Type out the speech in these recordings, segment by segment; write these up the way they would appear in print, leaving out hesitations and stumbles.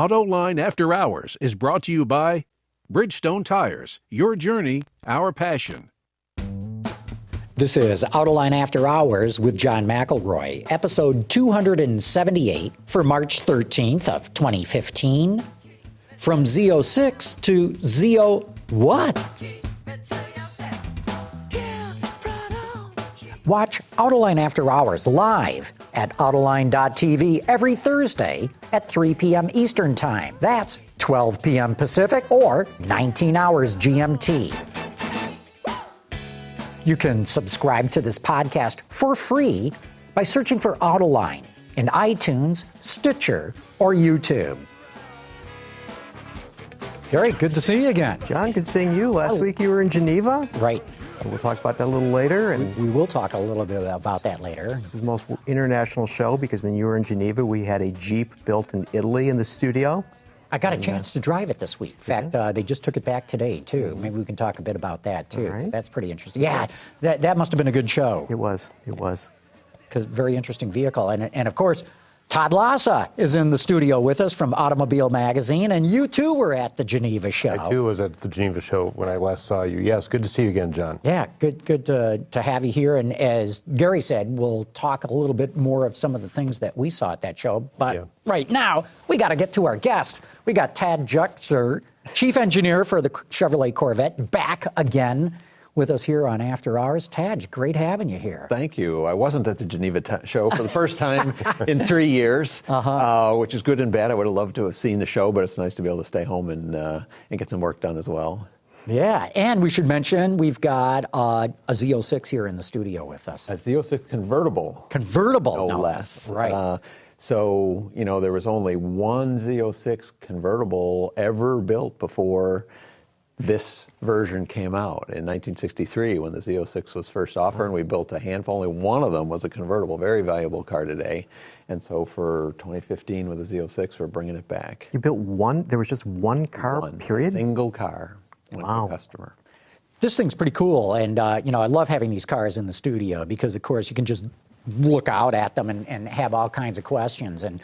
AutoLine After Hours is brought to you by Bridgestone Tires. Your journey, our passion. This is Autoline After Hours with John McElroy, episode 278 for March 13th of 2015. From Z06 to Z0 what? Watch Autoline After Hours live at Autoline.tv every Thursday at 3 p.m. Eastern Time. That's 12 p.m. Pacific or 19 hours GMT. You can subscribe to this podcast for free by searching for Autoline in iTunes, Stitcher, or YouTube. Gary, good to see you again. John, good seeing you. Last week you were in Geneva. Right. We'll talk about that a little later. And we will talk a little bit about that later. This is the most international show because when you were in Geneva, we had a Jeep built in Italy in the studio. I got a chance to drive it this week. In fact, they just took it back today, too. Maybe we can talk a bit about that, too. Right. That's pretty interesting. Yeah, that must have been a good show. It was. Because very interesting vehicle. And of course, Todd Lassa is in the studio with us from Automobile Magazine, and you too were at the Geneva show. I too was at the Geneva show when I last saw you. Yes, good to see you again, John. Yeah, good to have you here. And as Gary said, we'll talk a little bit more of some of the things that we saw at that show. But right now, we got to get to our guest. We got Tad Juxer, Chief Engineer for the Chevrolet Corvette, back again with us here on After Hours. Tad, great having you here. Thank you. I wasn't at the Geneva show for the first time in 3 years, which is good and bad. I would have loved to have seen the show, but it's nice to be able to stay home and get some work done as well. Yeah, and we should mention we've got a Z06 here in the studio with us. A Z06 convertible. Convertible, no less. Right. So, there was only one Z06 convertible ever built before this version came out in 1963 when the Z06 was first offered, and we built a handful. Only one of them was a convertible, very valuable car today. And so for 2015 with the Z06, we're bringing it back. You built one? There was just one car, period? Single car. Wow. Per customer. This thing's pretty cool, and I love having these cars in the studio because, of course, you can just look out at them and have all kinds of questions. And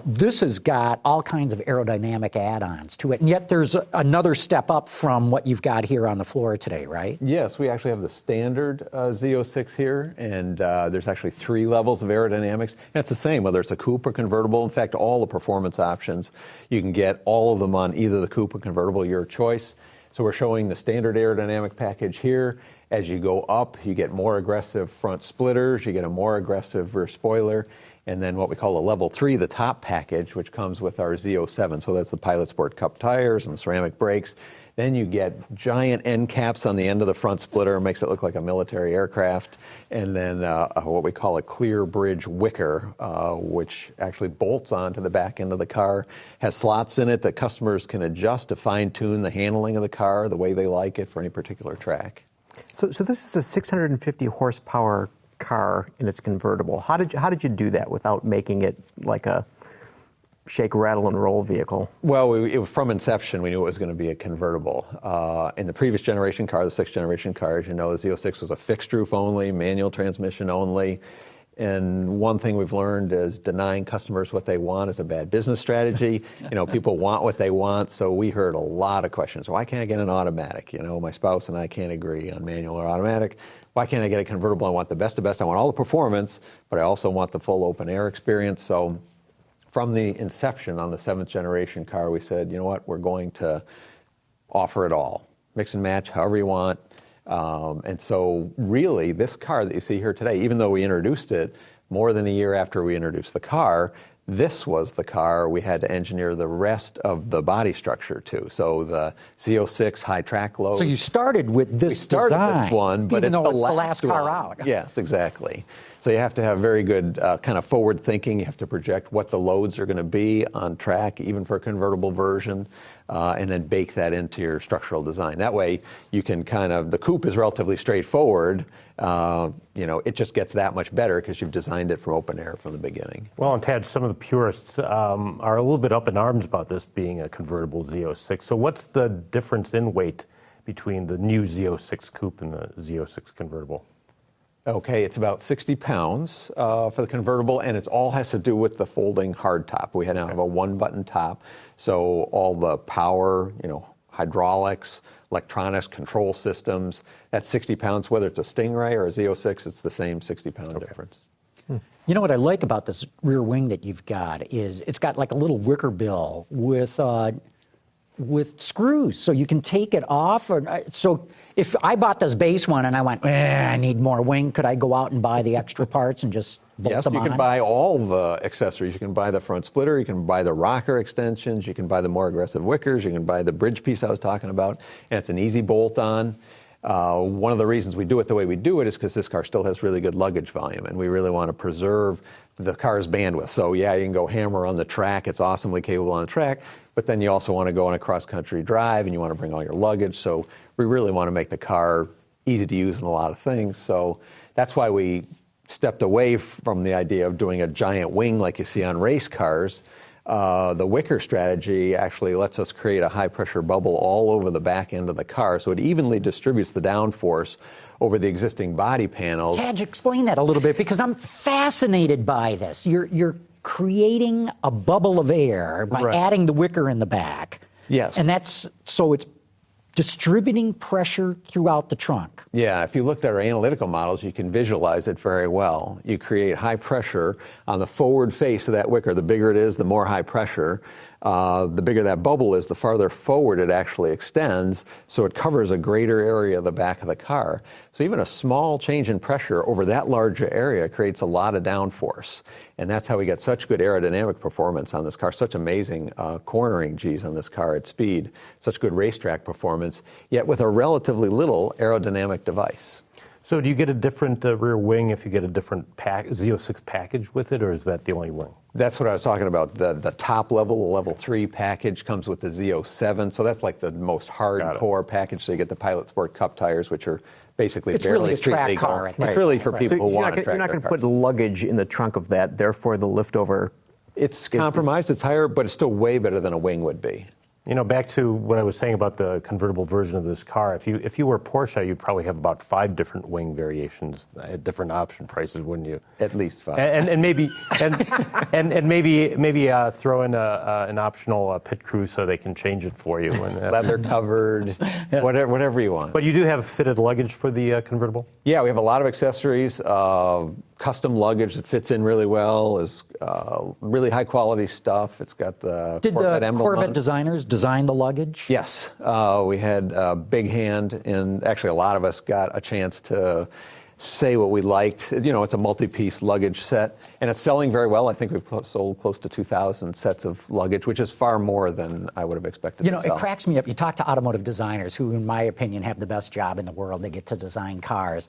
this has got all kinds of aerodynamic add-ons to it, and yet there's another step up from what you've got here on the floor today, right? Yes, we actually have the standard Z06 here, and there's actually 3 levels of aerodynamics. And it's the same, whether it's a coupe or convertible. In fact, all the performance options, you can get all of them on either the coupe or convertible, your choice. So we're showing the standard aerodynamic package here. As you go up, you get more aggressive front splitters, you get a more aggressive rear spoiler, and then what we call a level 3, the top package, which comes with our Z07. So that's the Pilot Sport Cup tires and ceramic brakes. Then you get giant end caps on the end of the front splitter, makes it look like a military aircraft. And then what we call a clear bridge wicker, which actually bolts onto the back end of the car, has slots in it that customers can adjust to fine-tune the handling of the car the way they like it for any particular track. So this is a 650 horsepower car in its convertible. How did you do that without making it like a shake, rattle, and roll vehicle? Well, from inception, we knew it was going to be a convertible. In the previous generation car, the 6th generation car, as you know, the Z06 was a fixed roof only, manual transmission only. And one thing we've learned is denying customers what they want is a bad business strategy. People want what they want, so we heard a lot of questions. Why can't I get an automatic? My spouse and I can't agree on manual or automatic. Why can't I get a convertible? I want the best of best. I want all the performance, but I also want the full open air experience. So from the inception on the 7th generation car, we said, you know what, we're going to offer it all. Mix and match however you want. And so really, this car that you see here today, even though we introduced it more than a year after we introduced the car, this was the car we had to engineer the rest of the body structure to. So the Z06 high track load. So you started with this design. This one, but even it's though the last car one. out. Yes, exactly. So you have to have very good kind of forward thinking. You have to project what the loads are going to be on track, even for a convertible version, and then bake that into your structural design. That way you can the coupe is relatively straightforward. It just gets that much better because you've designed it for open air from the beginning. Well, and Tad, some of the purists are a little bit up in arms about this being a convertible Z06. So what's the difference in weight between the new Z06 coupe and the Z06 convertible? Okay, it's about 60 pounds for the convertible, and it all has to do with the folding hardtop. We now have a one-button top, so all the power, hydraulics, electronics, control systems, that's 60 pounds. Whether it's a Stingray or a Z06, it's the same 60-pound difference. You know what I like about this rear wing that you've got is it's got like a little wicker bill with screws, so you can take it off. So if I bought this base one and I went, I need more wing, could I go out and buy the extra parts and just bolt them on? Yes, you can buy all the accessories. You can buy the front splitter, you can buy the rocker extensions, you can buy the more aggressive wickers, you can buy the bridge piece I was talking about, and it's an easy bolt on. One of the reasons we do it the way we do it is because this car still has really good luggage volume, and we really want to preserve the car's bandwidth. So yeah, you can go hammer on the track, it's awesomely capable on the track, but then you also want to go on a cross-country drive and you want to bring all your luggage. So we really want to make the car easy to use in a lot of things. So that's why we stepped away from the idea of doing a giant wing like you see on race cars. The wicker strategy actually lets us create a high-pressure bubble all over the back end of the car, so it evenly distributes the downforce over the existing body panels. Taj, explain that a little bit, because I'm fascinated by this. You're creating a bubble of air by adding the wicker in the back. Yes. And so it's distributing pressure throughout the trunk. Yeah, if you looked at our analytical models, you can visualize it very well. You create high pressure on the forward face of that wicker. The bigger it is, the more high pressure. The bigger that bubble is, the farther forward it actually extends, so it covers a greater area of the back of the car. So even a small change in pressure over that larger area creates a lot of downforce. And that's how we get such good aerodynamic performance on this car, such amazing cornering G's on this car at speed, such good racetrack performance, yet with a relatively little aerodynamic device. So do you get a different rear wing if you get a different Z06 package with it, or is that the only wing? That's what I was talking about. The top level, the level 3 package comes with the Z07, so that's like the most hardcore package. So you get the Pilot Sport Cup tires, which are basically It's barely really a street track legal. car. It's really for people who want to track You're not their going to car. put luggage in the trunk of that, therefore the liftover. It's compromised, it's higher, but it's still way better than a wing would be. Back to what I was saying about the convertible version of this car, if you were Porsche, you'd probably have about 5 different wing variations at different option prices, wouldn't you? At least 5. And maybe maybe throw in an optional pit crew so they can change it for you. Leather covered, whatever you want. But you do have fitted luggage for the convertible? Yeah, we have a lot of accessories, custom luggage that fits in really well, is really high quality stuff. It's got the Did Corvette the emblem Corvette on it. designers design the luggage? Yes, we had a big hand, and actually a lot of us got a chance to say what we liked. It's a multi-piece luggage set, and it's selling very well. I think we've sold close to 2,000 sets of luggage, which is far more than I would have expected to sell. It cracks me up. You talk to automotive designers who, in my opinion, have the best job in the world. They get to design cars.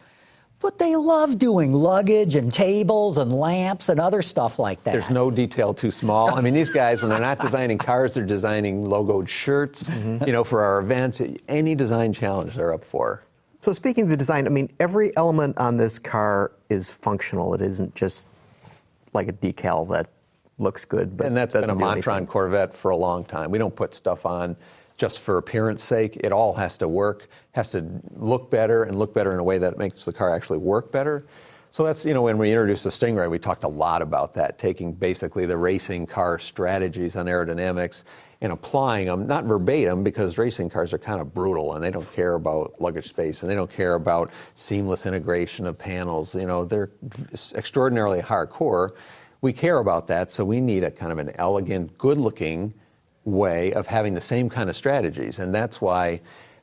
But they love doing luggage and tables and lamps and other stuff like that. There's no detail too small. I mean, these guys, when they're not designing cars, they're designing logoed shirts, for our events. Any design challenge they're up for. So speaking of the design, I mean, every element on this car is functional. It isn't just like a decal that looks good, but And that's been a doesn't do mantra on anything. Corvette for a long time. We don't put stuff on just for appearance sake. It all has to work, has to look better, and look better in a way that makes the car actually work better. So that's, when we introduced the Stingray, we talked a lot about that, taking basically the racing car strategies on aerodynamics and applying them, not verbatim, because racing cars are kind of brutal and they don't care about luggage space and they don't care about seamless integration of panels. They're extraordinarily hardcore. We care about that, so we need a kind of an elegant, good-looking way of having the same kind of strategies, and that's why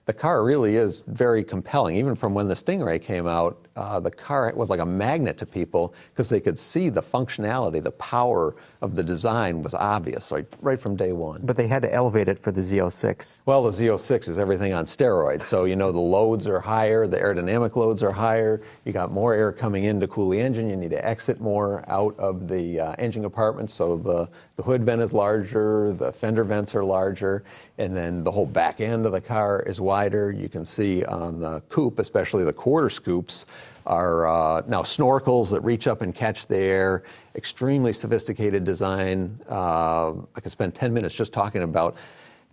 the car really is very compelling. Even from when the Stingray came out, the car was like a magnet to people because they could see the functionality, the power of the design was obvious right from day one. But they had to elevate it for the Z06. Well, the Z06 is everything on steroids. So, the loads are higher, the aerodynamic loads are higher. You got more air coming in to cool the engine. You need to exit more out of the engine compartment. So the hood vent is larger, the fender vents are larger, and then the whole back end of the car is wider. You can see on the coupe, especially the quarter scoops, are now snorkels that reach up and catch the air. Extremely sophisticated design. I could spend 10 minutes just talking about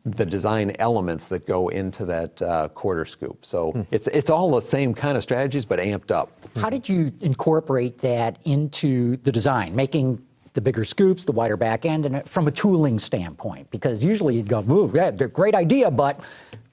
the design elements that go into that quarter scoop. So it's all the same kind of strategies, but amped up. How did you incorporate that into the design, making the bigger scoops, the wider back end, and from a tooling standpoint? Because usually you'd go, ooh, yeah, they're a great idea, but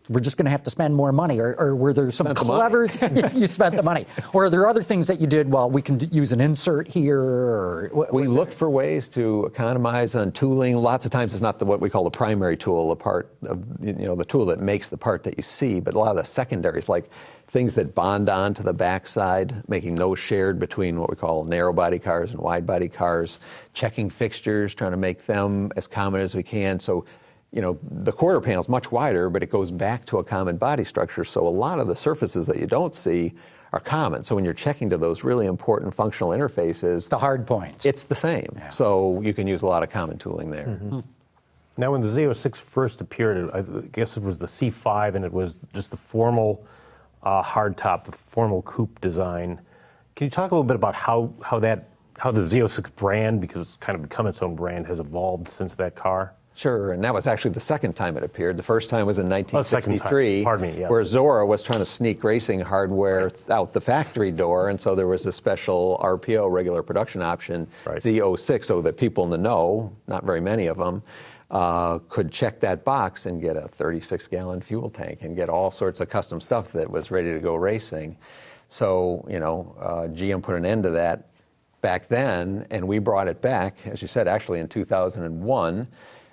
we're just going to have to spend more money. Or were there some clever, you spent the money. Or are there other things that you did, well, we can use an insert here? Or we looked for ways to economize on tooling. Lots of times it's not what we call the primary tool, the part of, the tool that makes the part that you see, but a lot of the secondaries, like things that bond on to the backside, making those shared between what we call narrow body cars and wide body cars, checking fixtures, trying to make them as common as we can. So, the quarter panel is much wider, but it goes back to a common body structure. So a lot of the surfaces that you don't see are common. So when you're checking to those really important functional interfaces, the hard points, it's the same. Yeah. So you can use a lot of common tooling there. Mm-hmm. Now, when the Z06 first appeared, I guess it was the C5, and it was just the formal hardtop, the formal coupe design. Can you talk a little bit about how the Z06 brand, because it's kind of become its own brand, has evolved since that car? Sure, and that was actually the second time it appeared. The first time was in 1963, where Zora was trying to sneak racing hardware out the factory door, and so there was a special RPO, regular production option, Z06, so that people in the know, not very many of them, could check that box and get a 36-gallon fuel tank and get all sorts of custom stuff that was ready to go racing. So, GM put an end to that back then, and we brought it back, as you said, actually in 2001.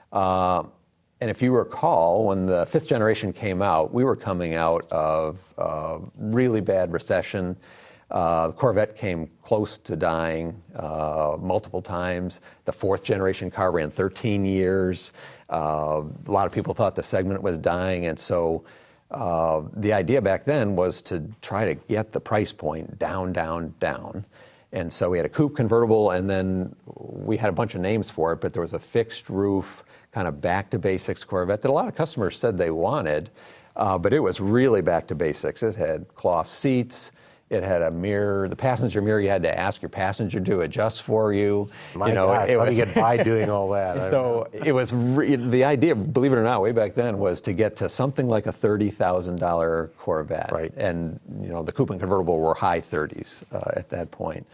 And if you recall, when the fifth generation came out, we were coming out of a really bad recession. The Corvette came close to dying multiple times. The fourth generation car ran 13 years. A lot of people thought the segment was dying, and so the idea back then was to try to get the price point down, down, down. And so we had a coupe convertible, and then we had a bunch of names for it, but there was a fixed roof, kind of back to basics Corvette that a lot of customers said they wanted, but it was really back to basics. It had cloth seats. It had a mirror, the passenger mirror you had to ask your passenger to adjust for you. My gosh, how do you get by doing all that? So it was, the idea, believe it or not, way back then was to get to something like a $30,000 Corvette. Right. And, the coupe and convertible were high 30s at that point.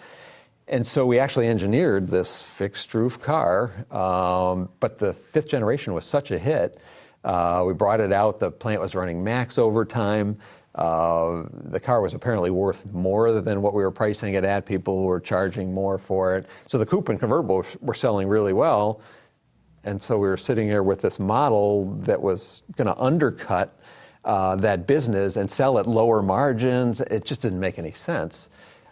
And so we actually engineered this fixed roof car, but the fifth generation was such a hit. We brought it out, the plant was running max overtime. The car was apparently worth more than what we were pricing it at. People were charging more for it. So the coupe and convertible were selling really well. And so we were sitting here with this model that was going to undercut that business and sell at lower margins. It just didn't make any sense.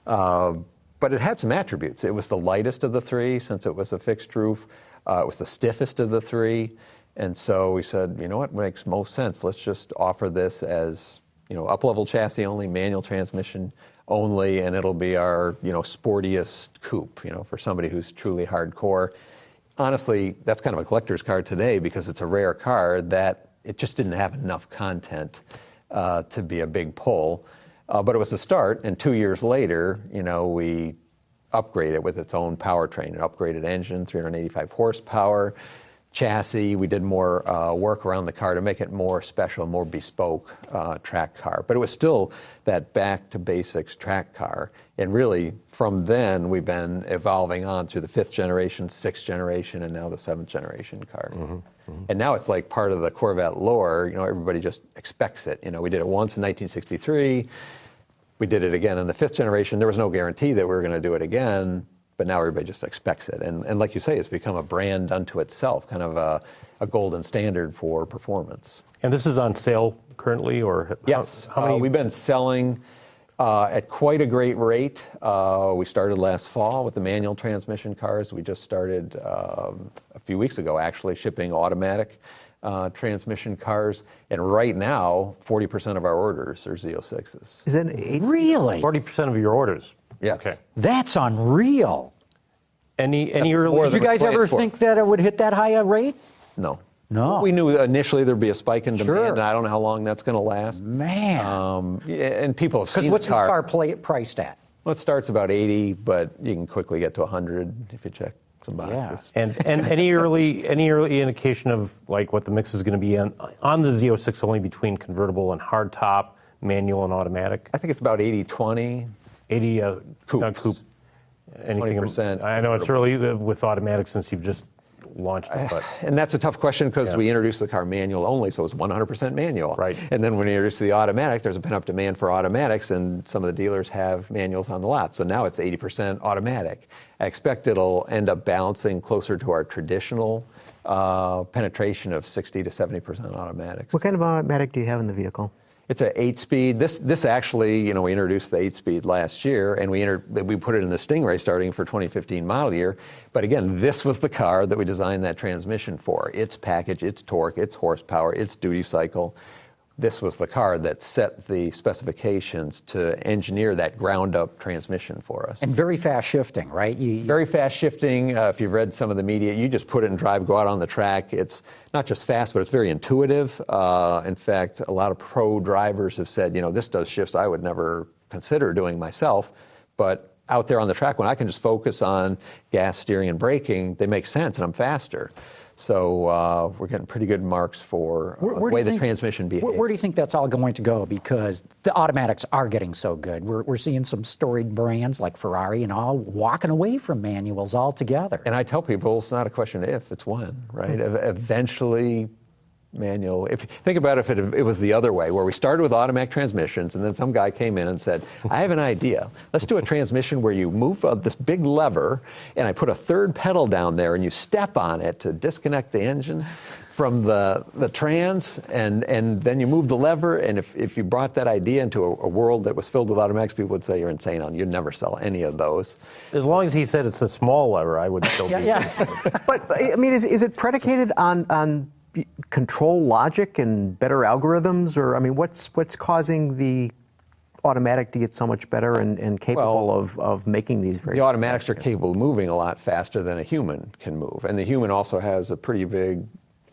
But it had some attributes. It was the lightest of the three, since it was a fixed roof. It was the stiffest of the three. And so we said, what makes most sense? Let's just offer this as up-level chassis only, manual transmission only, and it'll be our, sportiest coupe, for somebody who's truly hardcore. Honestly, that's kind of a collector's car today because it's a rare car that it just didn't have enough content to be a big pull. But it was a start, and 2 years later, we upgraded it with its own powertrain, an upgraded engine, 385 horsepower. Chassis, we did more work around the car to make it more special, more bespoke track car. But it was still that back to basics track car. And really, from then, we've been evolving on through the fifth generation, sixth generation, and now the seventh generation car. Mm-hmm. Mm-hmm. And now it's like part of the Corvette lore. Everybody just expects it. We did it once in 1963. We did it again in the fifth generation. There was no guarantee that we were going to do it again. But now everybody just expects it. And like you say, it's become a brand unto itself, kind of a golden standard for performance. And this is on sale currently, or yes? How many? We've been selling at quite a great rate. We started last fall with the manual transmission cars. We just started a few weeks ago, actually, shipping automatic transmission cars. And right now, 40% of our orders are Z06s. Is it an 8? Really? 40% of your orders? Yeah. Okay. That's unreal. Any early? Did you guys ever think that it would hit that high a rate? No. No. We knew initially there'd be a spike in demand, Sure. and I don't know how long that's going to last. Man. And people have seen Because what's the car. priced at? Well, it starts about 80, but you can quickly get to 100 if you check some Yeah. boxes. And any early indication of like what the mix is going to be on the Z06 only between convertible and hardtop, manual and automatic? I think it's about 80-20. 80 Coupes. coupe. Anything? 20% I know it's early with automatic since you've just launched it, but And that's a tough question because Yeah. we introduced the car manual only, so it's 100% manual. Right. And then when we introduced the automatic, there's a pent-up demand for automatics, and some of the dealers have manuals on the lot. So now it's 80% automatic. I expect it'll end up balancing closer to our traditional penetration of 60 to 70% automatics. What kind of automatic do you have in the vehicle? It's an 8-speed. This actually, you know, we introduced the 8-speed last year, and we put it in the Stingray starting for 2015 model year. But again, this was the car that we designed that transmission for. Its package, its torque, its horsepower, its duty cycle. This was the car that set the specifications to engineer that ground-up transmission for us. And very fast shifting, right? Very fast shifting. If you've read some of the media, you just put it in drive, go out on the track. It's not just fast, but it's very intuitive. In fact, a lot of pro drivers have said, you know, this does shifts I would never consider doing myself. But out there on the track, when I can just focus on gas, steering, and braking, they make sense, and I'm faster. So we're getting pretty good marks for the way the transmission behaves. Where do you think that's all going to go? Because the automatics are getting so good. We're seeing some storied brands like Ferrari and all walking away from manuals altogether. And I tell people it's not a question of if, it's when, right? Eventually, manual. If you think about if it was the other way, where we started with automatic transmissions, and then some guy came in and said, I have an idea. Let's do a transmission where you move this big lever, and I put a third pedal down there, and you step on it to disconnect the engine from the trans, and then you move the lever. And if you brought that idea into a world that was filled with automatics, people would say you're insane. You'd never sell any of those. as long as he said it's a small lever, I would still be. But I mean, is it predicated on control logic and better algorithms, or I mean, what's causing the automatic to get so much better and capable of making these very The automatics are capable of moving a lot faster than a human can move, and the human also has a pretty big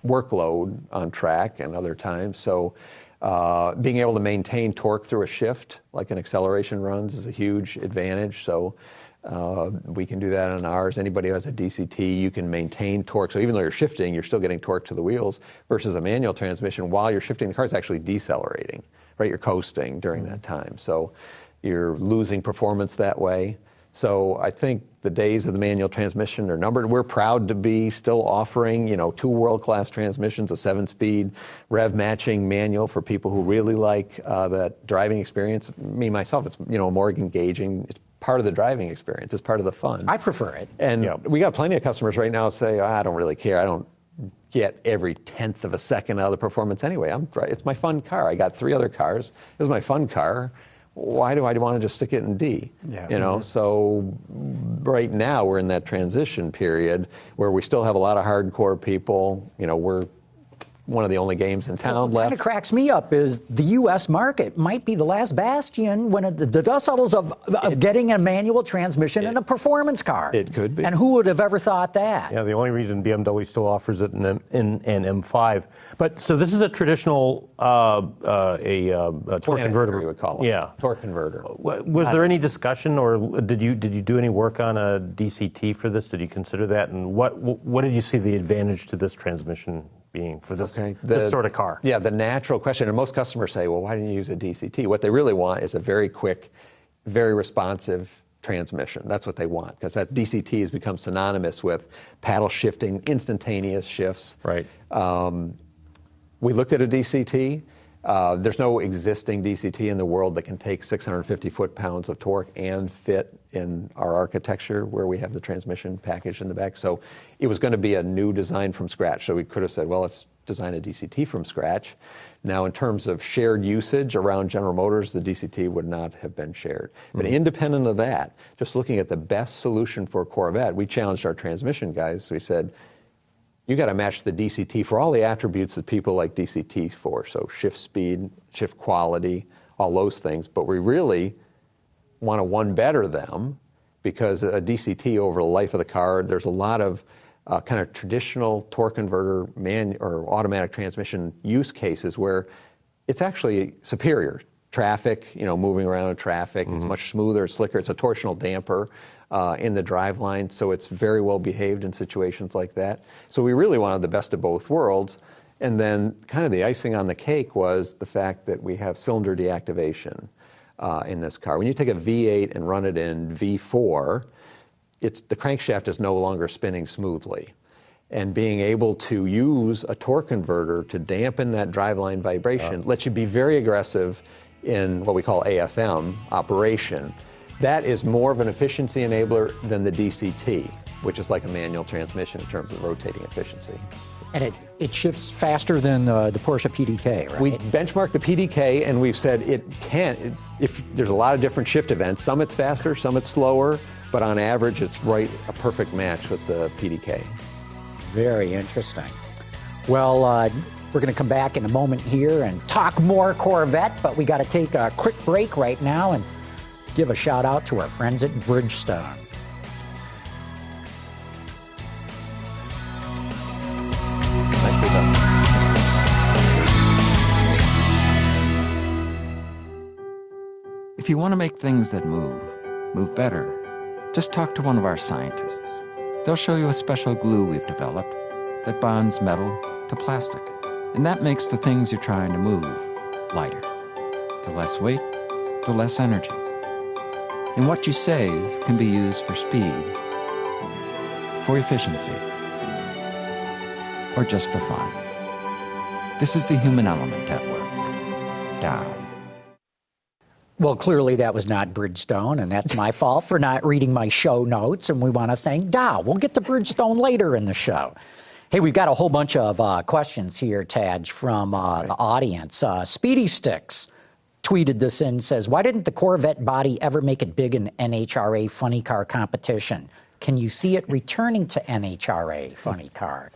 workload on track and other times. So being able to maintain torque through a shift like an acceleration runs is a huge advantage. So we can do that on ours. Anybody who has a DCT, you can maintain torque. So even though you're shifting, you're still getting torque to the wheels, versus a manual transmission. While you're shifting, the car's actually decelerating, right? You're coasting during that time. So you're losing performance that way. So I think the days of the manual transmission are numbered. We're proud to be still offering, you know, 2 world-class transmissions, a 7-speed rev matching manual for people who really like that driving experience. Me, myself, it's, you know, more engaging. It's part of the driving experience. It's part of the fun. I prefer it. And we got plenty of customers right now say, I don't really care. I don't get every 1/10 of a second out of the performance anyway. It's my fun car. I got 3 other cars. This is my fun car. Why do I want to just stick it in D? Yeah. You know, so right now we're in that transition period where we still have a lot of hardcore people. You know, we're one of the only games in town What left. kind of cracks me up is the U.S. market might be the last bastion when the dust settles of getting a manual transmission in a performance car. It could be. And who would have ever thought that? Yeah, the only reason BMW still offers it in an M5. But so this is a traditional torque converter. You would call it. Yeah. Torque converter. Was there any discussion, or did you do any work on a DCT for this? Did you consider that? And what did you see the advantage to this transmission being for this, this sort of car? Yeah, the natural question, and most customers say, well, why didn't you use a DCT? What they really want is a very quick, very responsive transmission. That's what they want, because that DCT has become synonymous with paddle shifting, instantaneous shifts. Right. We looked at a DCT. There's no existing DCT in the world that can take 650 foot-pounds of torque and fit in our architecture where we have the transmission package in the back. So it was going to be a new design from scratch. So we could have said, well, let's design a DCT from scratch. Now, in terms of shared usage around General Motors, the DCT would not have been shared. But independent of that, just looking at the best solution for Corvette, we challenged our transmission guys. We said, you got to match the DCT for all the attributes that people like DCT for. So shift speed, shift quality, all those things. But we really want to one better them, because a DCT over the life of the car, there's a lot of kind of traditional torque converter or automatic transmission use cases where it's actually superior. Traffic, you know, moving around in traffic, it's much smoother, slicker. It's a torsional damper. in the driveline, so it's very well behaved in situations like that. So we really wanted the best of both worlds. And then kind of the icing on the cake was the fact that we have cylinder deactivation in this car. When you take a V8 and run it in V4, the crankshaft is no longer spinning smoothly. And being able to use a torque converter to dampen that driveline vibration lets you be very aggressive in what we call AFM operation. That is more of an efficiency enabler than the DCT, which is like a manual transmission in terms of rotating efficiency. And it shifts faster than the Porsche PDK, right? We benchmarked the PDK and we've said if there's a lot of different shift events, some it's faster, some it's slower, but on average it's a perfect match with the PDK. Very interesting. Well, we're going to come back in a moment here and talk more Corvette, but we got to take a quick break right now and give a shout out to our friends at Bridgestone. If you want to make things that move better, just talk to one of our scientists. They'll show you a special glue we've developed that bonds metal to plastic. And that makes the things you're trying to move lighter. The less weight, the less energy. And what you save can be used for speed, for efficiency, or just for fun. This is the human element at work. Dow. Well, clearly that was not Bridgestone, and that's my fault for not reading my show notes, and we want to thank Dow. We'll get to Bridgestone later in the show. Hey, we've got a whole bunch of questions here, Taj, from the audience. Speedy Sticks tweeted this in, says, why didn't the Corvette body ever make it big in NHRA funny car competition? Can you see it returning to NHRA funny car?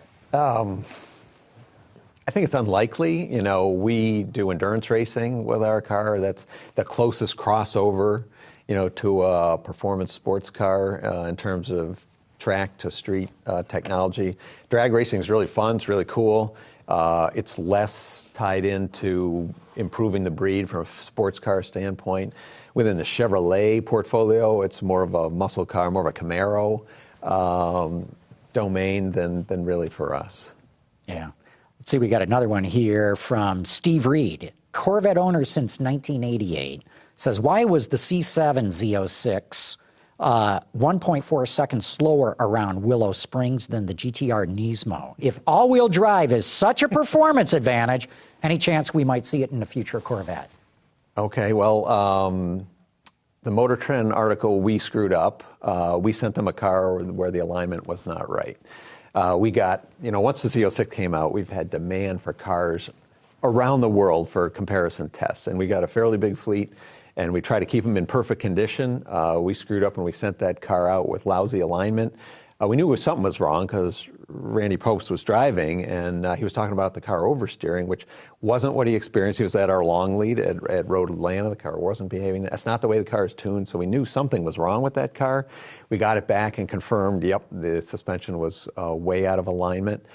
I think it's unlikely. You know, we do endurance racing with our car. That's the closest crossover, you know, to a performance sports car in terms of track to street technology. Drag racing is really fun. It's really cool. It's less tied into improving the breed from a sports car standpoint. Within the Chevrolet portfolio, it's more of a muscle car, more of a Camaro domain than really for us. Yeah. Let's see, we got another one here from Steve Reed. Corvette owner since 1988. Says, why was the C7 Z06 1.4 seconds slower around Willow Springs than the GTR Nismo? If all-wheel drive is such a performance advantage, any chance we might see it in a future Corvette? Okay, well, the Motor Trend article, we screwed up. We sent them a car where the alignment was not right. We got, once the Z06 came out, we've had demand for cars around the world for comparison tests. And we got a fairly big fleet, and we try to keep them in perfect condition. We screwed up when we sent that car out with lousy alignment. We knew something was wrong because Randy Probst was driving, and he was talking about the car oversteering, which wasn't what he experienced. He was at our long lead at Road Atlanta. The car wasn't behaving. That's not the way the car is tuned, so we knew something was wrong with that car. We got it back and confirmed, yep, the suspension was way out of alignment.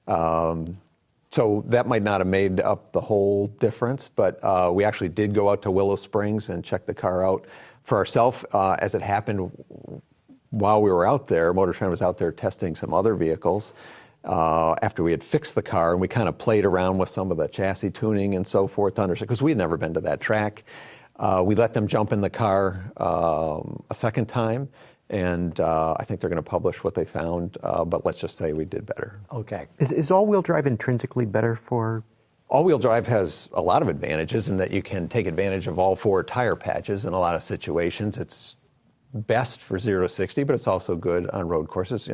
So that might not have made up the whole difference, but we actually did go out to Willow Springs and check the car out for ourselves. As it happened, while we were out there, Motor Trend was out there testing some other vehicles after we had fixed the car, and we kind of played around with some of the chassis tuning and so forth to understand, because we had never been to that track. We let them jump in the car a second time, and I think they're going to publish what they found, but let's just say we did better. Okay. Is all-wheel drive intrinsically better for? All-wheel drive has a lot of advantages in that you can take advantage of all four tire patches in a lot of situations. It's best for 0 to 60, but it's also good on road courses.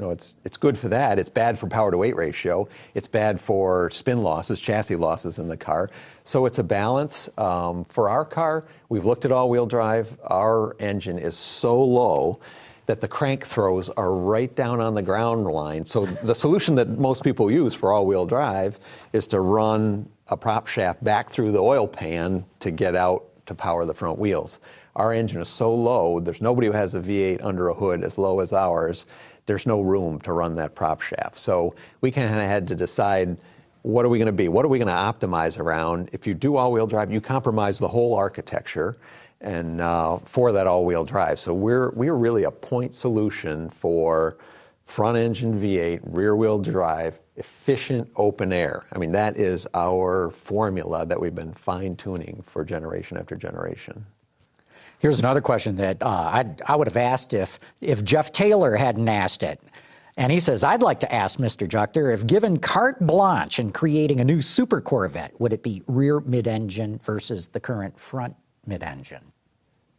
It's good for that. It's bad for power to weight ratio. It's bad for spin losses, chassis losses in the car. So it's a balance. For our car, we've looked at all-wheel drive. Our engine is so low that the crank throws are right down on the ground line. So the solution that most people use for all-wheel drive is to run a prop shaft back through the oil pan to get out to power the front wheels. Our engine is so low, there's nobody who has a V8 under a hood as low as ours. There's no room to run that prop shaft. So we kind of had to decide, what are we going to be? What are we going to optimize around? If you do all-wheel drive, you compromise the whole architecture. and for that all-wheel drive. So we're really a point solution for front-engine V8, rear-wheel drive, efficient open air. I mean, that is our formula that we've been fine-tuning for generation after generation. Here's another question that I would have asked if Jeff Taylor hadn't asked it. And he says, I'd like to ask Mr. Juchter, if given carte blanche in creating a new super Corvette, would it be rear mid-engine versus the current front mid-engine?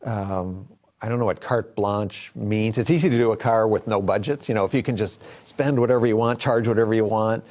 I don't know what carte blanche means. It's easy to do a car with no budgets. You know, if you can just spend whatever you want, charge whatever you want.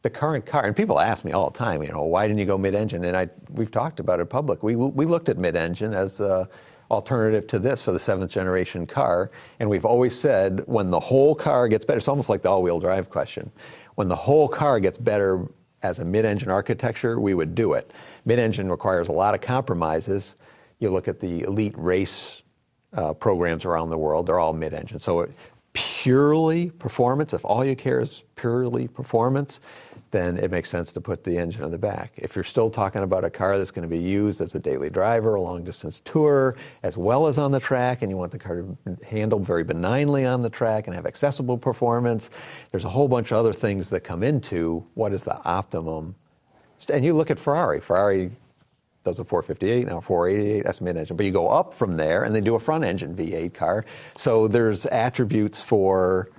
The current car, and people ask me all the time, you know, why didn't you go mid-engine? And we've talked about it public. We looked at mid-engine as an alternative to this for the 7th generation car, and we've always said when the whole car gets better, it's almost like the all-wheel drive question. When the whole car gets better as a mid-engine architecture, we would do it. Mid-engine requires a lot of compromises. You look at the elite race programs around the world, they're all mid-engine. So purely performance, if all you care is purely performance, then it makes sense to put the engine on the back. If you're still talking about a car that's going to be used as a daily driver, a long-distance tour, as well as on the track, and you want the car to be handled very benignly on the track and have accessible performance, there's a whole bunch of other things that come into what is the optimum. And you look at Ferrari. Ferrari does a 458, now 488, that's mid-engine. But you go up from there, and they do a front-engine V8 car. So there's attributes for...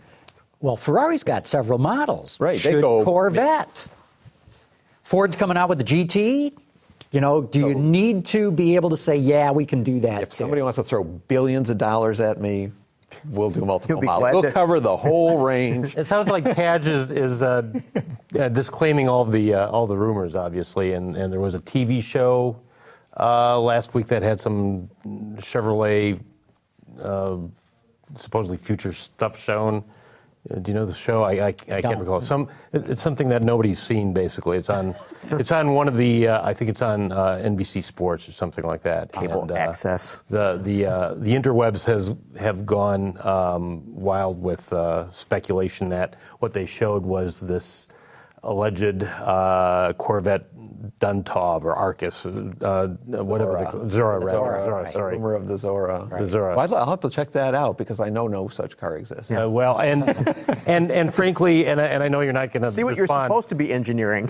Well, Ferrari's got several models. Right, they Should go Corvette. Ford's coming out with the GT. You know, do you need to be able to say, yeah, we can do that If too? somebody wants to throw billions of dollars at me, we'll do multiple You'll be models. glad We'll to- cover the whole range. It sounds like Padge is disclaiming all the rumors, obviously, and there was a TV show last week that had some Chevrolet supposedly future stuff shown. Do you know the show? I can't recall. It's something that nobody's seen. Basically, it's on one of the. I think it's on NBC Sports or something like that. Cable access. The interwebs have gone wild with speculation that what they showed was this alleged Corvette Duntov or Arcus, whatever they call it. Zora, right. sorry. Rumor of the Zora. The Zora. Well, I'll have to check that out because I know no such car exists. Well, and frankly, and I know you're not going to See what you're supposed to be engineering.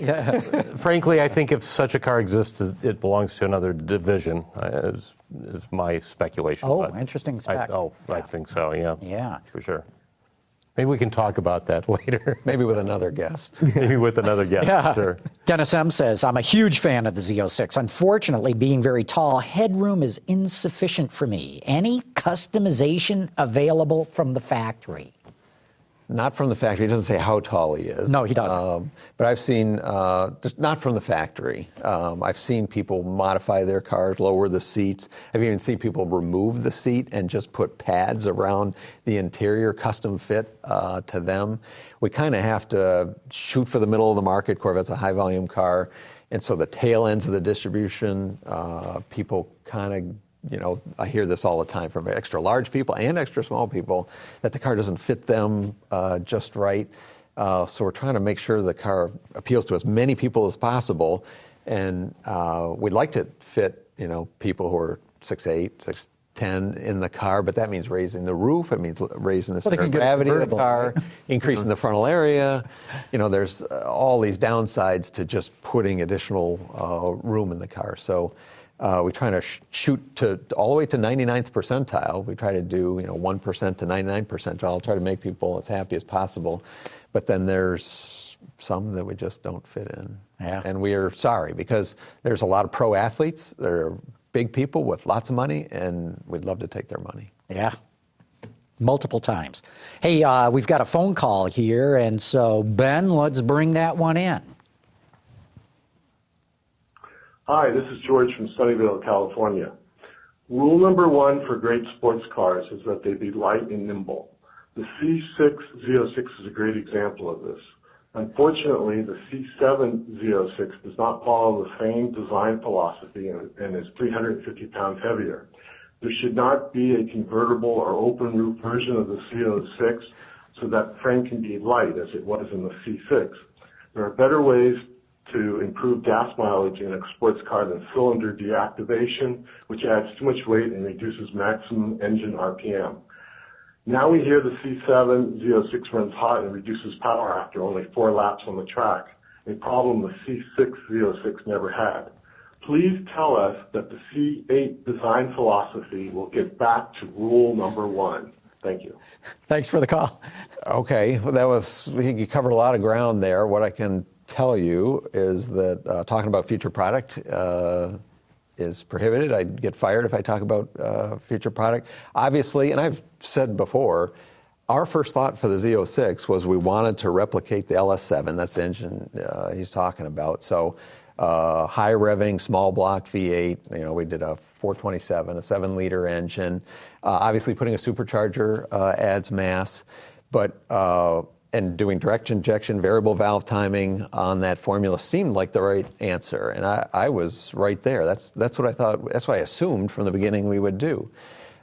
Frankly, I think if such a car exists, it belongs to another division. Is my speculation. Oh, but interesting spec. I think so. Yeah. Yeah. For sure. Maybe we can talk about that later. Maybe with another guest. Maybe with another guest. Yeah. Sure. Dennis M. says, I'm a huge fan of the Z06. Unfortunately, being very tall, headroom is insufficient for me. Any customization available from the factory? Not from the factory. It doesn't say how tall he is. No, he doesn't. But I've seen, just not from the factory. I've seen people modify their cars, lower the seats. I've even seen people remove the seat and just put pads around the interior, custom fit to them. We kind of have to shoot for the middle of the market. Corvette's a high volume car. And so the tail ends of the distribution, people kind of, you know, I hear this all the time from extra large people and extra small people that the car doesn't fit them just right. So we're trying to make sure the car appeals to as many people as possible. And we'd like to fit, you know, people who are 6'8", 6'10" in the car, but that means raising the roof. It means raising the center of gravity of the car, increasing the frontal area. You know, there's all these downsides to just putting additional room in the car. So we try to shoot to all the way to 99th percentile. We try to do, you know, 1% to 99th percentile. Try to make people as happy as possible. But then there's some that we just don't fit in. Yeah. And we are sorry because there's a lot of pro athletes. They're big people with lots of money, and we'd love to take their money. Yeah. Multiple times. Hey, we've got a phone call here, and so, Ben, let's bring that one in. Hi, this is George from Sunnyvale, California. Rule number one for great sports cars is that they be light and nimble. The C6 Z06 is a great example of this. Unfortunately, the C7 Z06 does not follow the same design philosophy and is 350 pounds heavier. There should not be a convertible or open roof version of the Z06 so that frame can be light as it was in the C6. There are better ways to improve gas mileage in a sports car than cylinder deactivation, which adds too much weight and reduces maximum engine RPM. Now we hear the C7 Z06 runs hot and reduces power after only 4 laps on the track, a problem the C6 Z06 never had. Please tell us that the C8 design philosophy will get back to rule number 1. Thank you. Thanks for the call. Okay, well, you covered a lot of ground there. What I can tell you is that talking about future product is prohibited. I'd get fired if I talk about future product. Obviously, and I've said before, our first thought for the Z06 was we wanted to replicate the LS7. That's the engine he's talking about. So high revving, small block V8. You know, we did a 427, a 7-liter engine. Obviously, putting a supercharger adds mass, but and doing direct injection, variable valve timing on that formula seemed like the right answer, and I was right there. That's what I thought. That's what I assumed from the beginning we would do.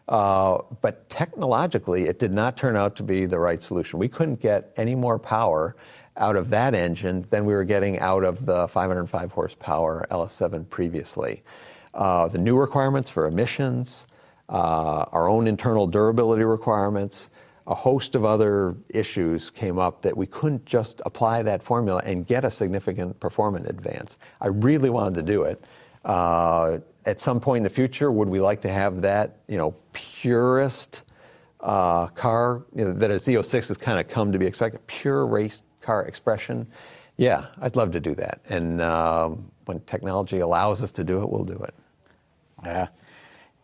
But technologically, it did not turn out to be the right solution. We couldn't get any more power out of that engine than we were getting out of the 505 horsepower LS7 previously. The new requirements for emissions, our own internal durability requirements, a host of other issues came up that we couldn't just apply that formula and get a significant performance advance. I really wanted to do it. At some point in the future, would we like to have that, purest car, that a Z06 has kind of come to be expected, pure race car expression? Yeah, I'd love to do that. And when technology allows us to do it, we'll do it. Yeah.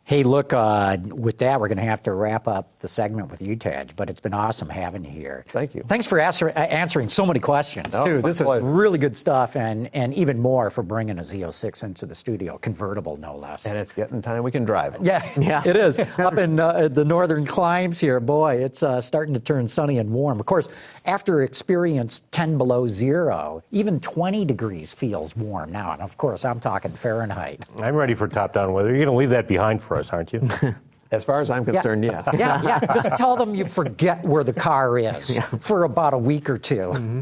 Hey, look, with that, we're going to have to wrap up the segment with you, Taj, but it's been awesome having you here. Thank you. Thanks for answering so many questions, No, too. my This is pleasure. really good stuff, and even more for bringing a Z06 into the studio, convertible, no less. And it's getting time we can drive. Yeah, it is. Up in the northern climes here, boy, it's starting to turn sunny and warm. Of course, after experience 10 below zero, even 20 degrees feels warm now. And of course, I'm talking Fahrenheit. I'm ready for top-down weather. You're going to leave that behind for us, aren't you? As far as I'm concerned, yes. Yeah. Just tell them you forget where the car is for about a week or two. Mm-hmm.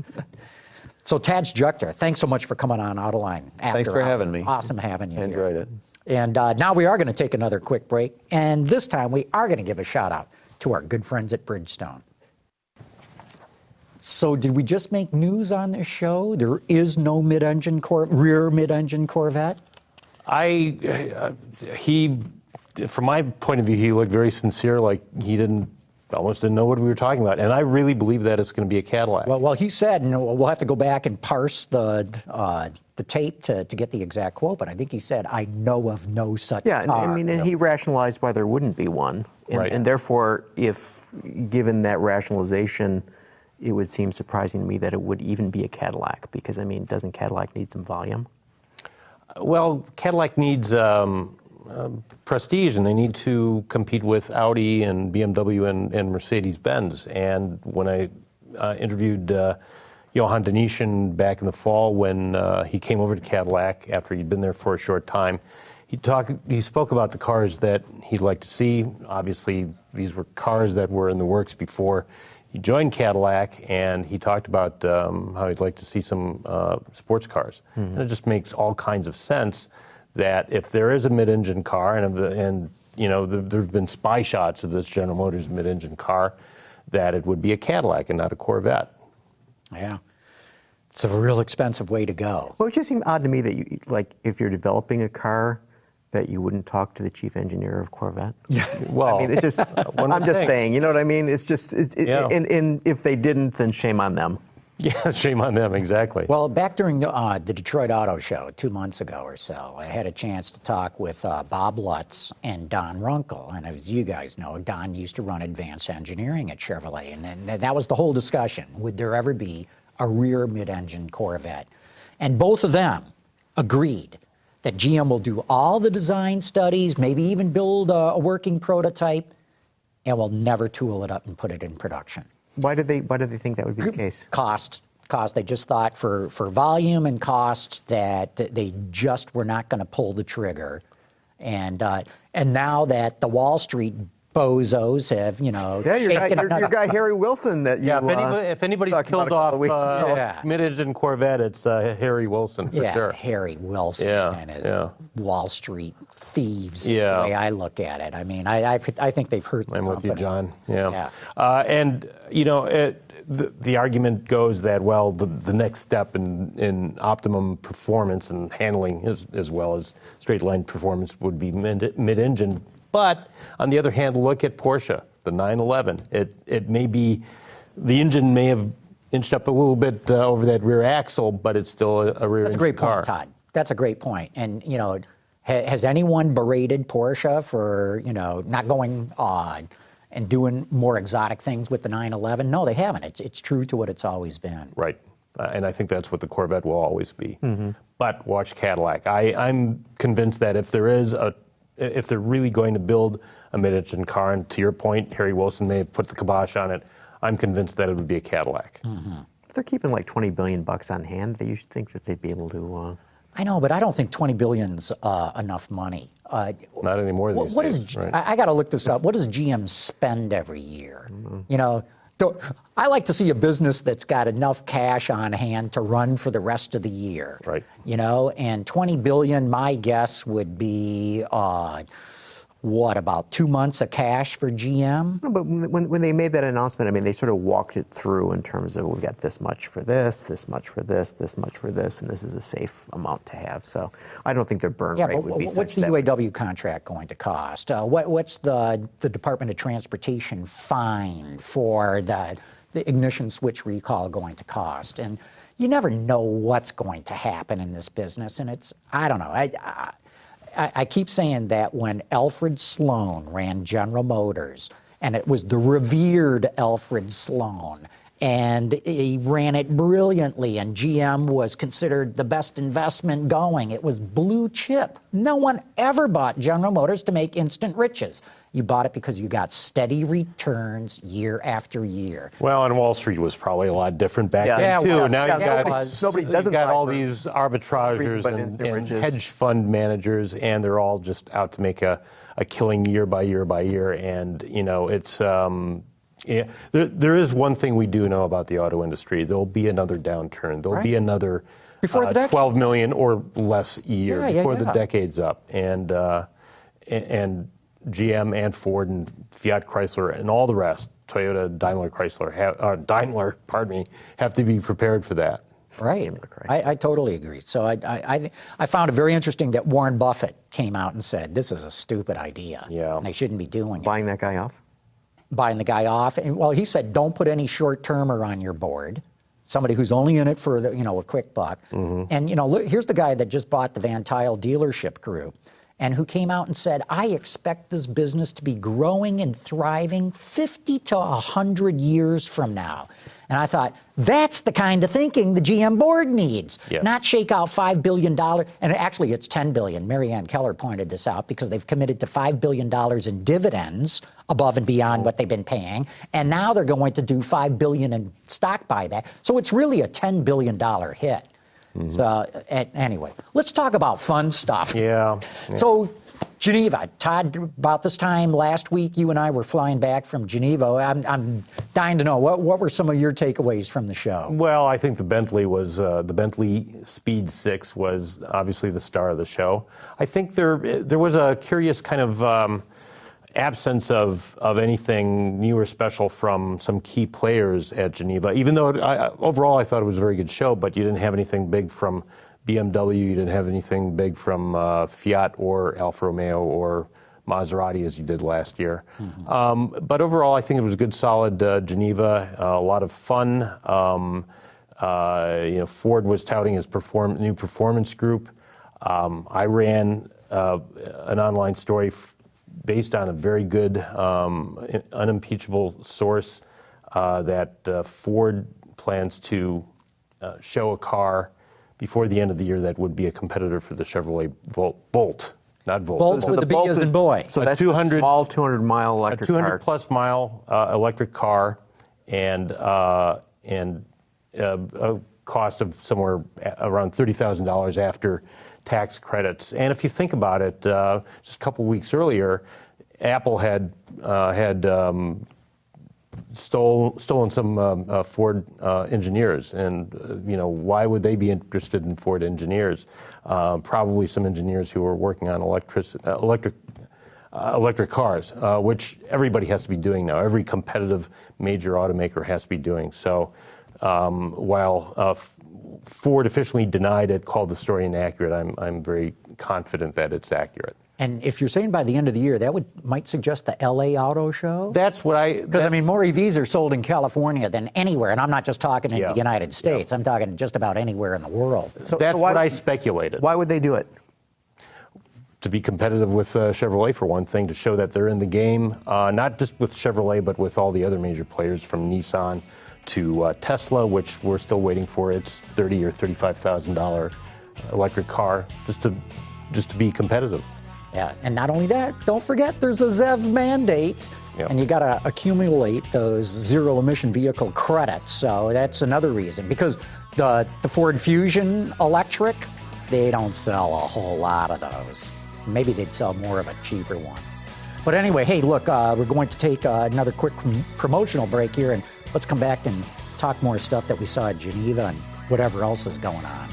So, Taj Jukter, thanks so much for coming on Autoline. Thanks for having me. Awesome having you. I enjoyed it. And now we are going to take another quick break. And this time we are going to give a shout out to our good friends at Bridgestone. So did we just make news on this show? There is no rear mid-engine Corvette? From my point of view, he looked very sincere, like he almost didn't know what we were talking about. And I really believe that it's going to be a Cadillac. Well, he said, we'll have to go back and parse the tape to get the exact quote, but I think he said, I know of no such car. And he rationalized why there wouldn't be one. Right. And therefore, if given that rationalization, it would seem surprising to me that it would even be a Cadillac, because, doesn't Cadillac need some volume? Well, Cadillac needs prestige, and they need to compete with Audi and BMW and Mercedes-Benz. And when I interviewed Johan Danishin back in the fall when he came over to Cadillac after he'd been there for a short time, he spoke about the cars that he'd like to see. Obviously, these were cars that were in the works before he joined Cadillac, and he talked about how he'd like to see some sports cars. Mm-hmm. And it just makes all kinds of sense that if there is a mid-engine car, and there have been spy shots of this General Motors mid-engine car, that it would be a Cadillac and not a Corvette. Yeah. It's a real expensive way to go. Well, it just seemed odd to me that if you're developing a car, that you wouldn't talk to the chief engineer of Corvette. Yeah. Well, it's just, I'm just saying, you know what I mean? It's just, and if they didn't, then shame on them. Yeah, shame on them, exactly. Well, back during the Detroit Auto Show 2 months ago or so, I had a chance to talk with Bob Lutz and Don Runkle. And as you guys know, Don used to run advanced engineering at Chevrolet. And that was the whole discussion. Would there ever be a rear mid-engine Corvette? And both of them agreed that GM will do all the design studies, maybe even build a working prototype, and will never tool it up and put it in production. Why do they think that would be the case? Cost. They just thought for volume and cost that they just were not going to pull the trigger. And now that the Wall Street bozos have, Yeah, shaken your guy Harry Wilson that you Yeah, if anybody's talked about killed a off couple weeks ago. Yeah. mid-engine Corvette, it's Harry Wilson for yeah, sure. Harry Wilson Yeah, and his yeah. Wall Street thieves, is Yeah. the way I look at it. I mean, I think they've hurt the I'm with you, company. John. Yeah. And, the argument goes that, well, the next step in optimum performance and handling as well as straight line performance would be mid-engine. But on the other hand, look at Porsche, the 911. It may be, the engine may have inched up a little bit over that rear axle, but it's still a rear That's a engine great car. point, Todd. That's a great point. And, has anyone berated Porsche for, not going and doing more exotic things with the 911? No, they haven't. It's true to what it's always been. Right. And I think that's what the Corvette will always be. But watch Cadillac. I'm convinced that if they're really going to build a mid-engine car, and to your point, Harry Wilson may have put the kibosh on it, I'm convinced that it would be a Cadillac. They're keeping like $20 billion on hand. You should think that they'd be able to. I know, but I don't think $20 billion's enough money. Not anymore these What days. is? Right. I got to look this up. What does GM spend every year? I like to see a business that's got enough cash on hand to run for the rest of the year. Right. And $20 billion, my guess would be about 2 months of cash for GM? No, but when they made that announcement, I mean, they sort of walked it through in terms of we've got this much for this much for this much for this, and this is a safe amount to have. So I don't think their burn Yeah, rate but would be what's such the that. UAW contract going to cost? What's the Department of Transportation fine for the ignition switch recall going to cost? And you never know what's going to happen in this business, and I don't know. I keep saying that when Alfred Sloan ran General Motors, and it was the revered Alfred Sloan, and he ran it brilliantly, and GM was considered the best investment going. It was blue chip. No one ever bought General Motors to make instant riches. You bought it because you got steady returns year after year. Well, and Wall Street was probably a lot different back Yeah. then, Yeah, too. well, Now yeah, you've it got, was. Nobody you've doesn't got buy all for these reason arbitrageurs but and instant riches. hedge fund managers, and they're all just out to make a killing year by year by year. And, it's... there is one thing we do know about the auto industry. There'll be another downturn. There'll be another Before the decade. 12 million or less a year before the yeah. decade's up. And GM and Ford and Fiat Chrysler and all the rest, Toyota, Daimler, have to be prepared for that. Right. I totally agree. So I found it very interesting that Warren Buffett came out and said, this is a stupid idea. Yeah. And they shouldn't be doing it. Buying that guy off? Buying the guy off. And, well, he said, don't put any short-termer on your board. Somebody who's only in it for a quick buck. And look, here's the guy that just bought the Van Tuyl dealership group, and who came out and said, I expect this business to be growing and thriving 50 to 100 years from now. And I thought, that's the kind of thinking the GM board needs, not shake out $5 billion. And actually, it's $10 billion. Mary Ann Keller pointed this out because they've committed to $5 billion in dividends above and beyond what they've been paying. And now they're going to do $5 billion in stock buyback. So it's really a $10 billion hit. So anyway, let's talk about fun stuff. Yeah. So Geneva, Todd, about this time last week, you and I were flying back from Geneva. I'm dying to know, what were some of your takeaways from the show? Well, I think the Bentley Speed 6 was obviously the star of the show. I think there was a curious kind of absence of anything new or special from some key players at Geneva, even though overall I thought it was a very good show, but you didn't have anything big from BMW, you didn't have anything big from Fiat or Alfa Romeo or Maserati as you did last year. But overall, I think it was a good, solid Geneva, a lot of fun. Ford was touting his new performance group. I ran an online story based on a very good, unimpeachable source that Ford plans to show a car before the end of the year that would be a competitor for the Chevrolet Bolt, not Volt. Bolt with the B as in boy. So A that's 200 a small 200-mile electric a 200 car. plus mile electric car, and a cost of somewhere around $30,000 after tax credits. And if you think about it, just a couple weeks earlier, Apple had stolen some Ford engineers, and why would they be interested in Ford engineers? Probably some engineers who were working on electric cars, which everybody has to be doing now. Every competitive major automaker has to be doing. So while Ford officially denied it, called the story inaccurate, I'm very confident that it's accurate. And if you're saying by the end of the year, that might suggest the LA Auto Show? That's what Because, I mean, more EVs are sold in California than anywhere. And I'm not just talking in the United States. I'm talking just about anywhere in the world. So that's why, what I speculated. Why would they do it? To be competitive with Chevrolet, for one thing, to show that they're in the game, not just with Chevrolet, but with all the other major players, from Nissan to Tesla, which we're still waiting for its $30,000 or $35,000 electric car, just to be competitive. Yeah, and not only that, don't forget there's a ZEV mandate, and you got to accumulate those zero-emission vehicle credits. So that's another reason, because the Ford Fusion electric, they don't sell a whole lot of those. So maybe they'd sell more of a cheaper one. But anyway, hey, look, we're going to take another quick promotional break here, and let's come back and talk more stuff that we saw at Geneva and whatever else is going on.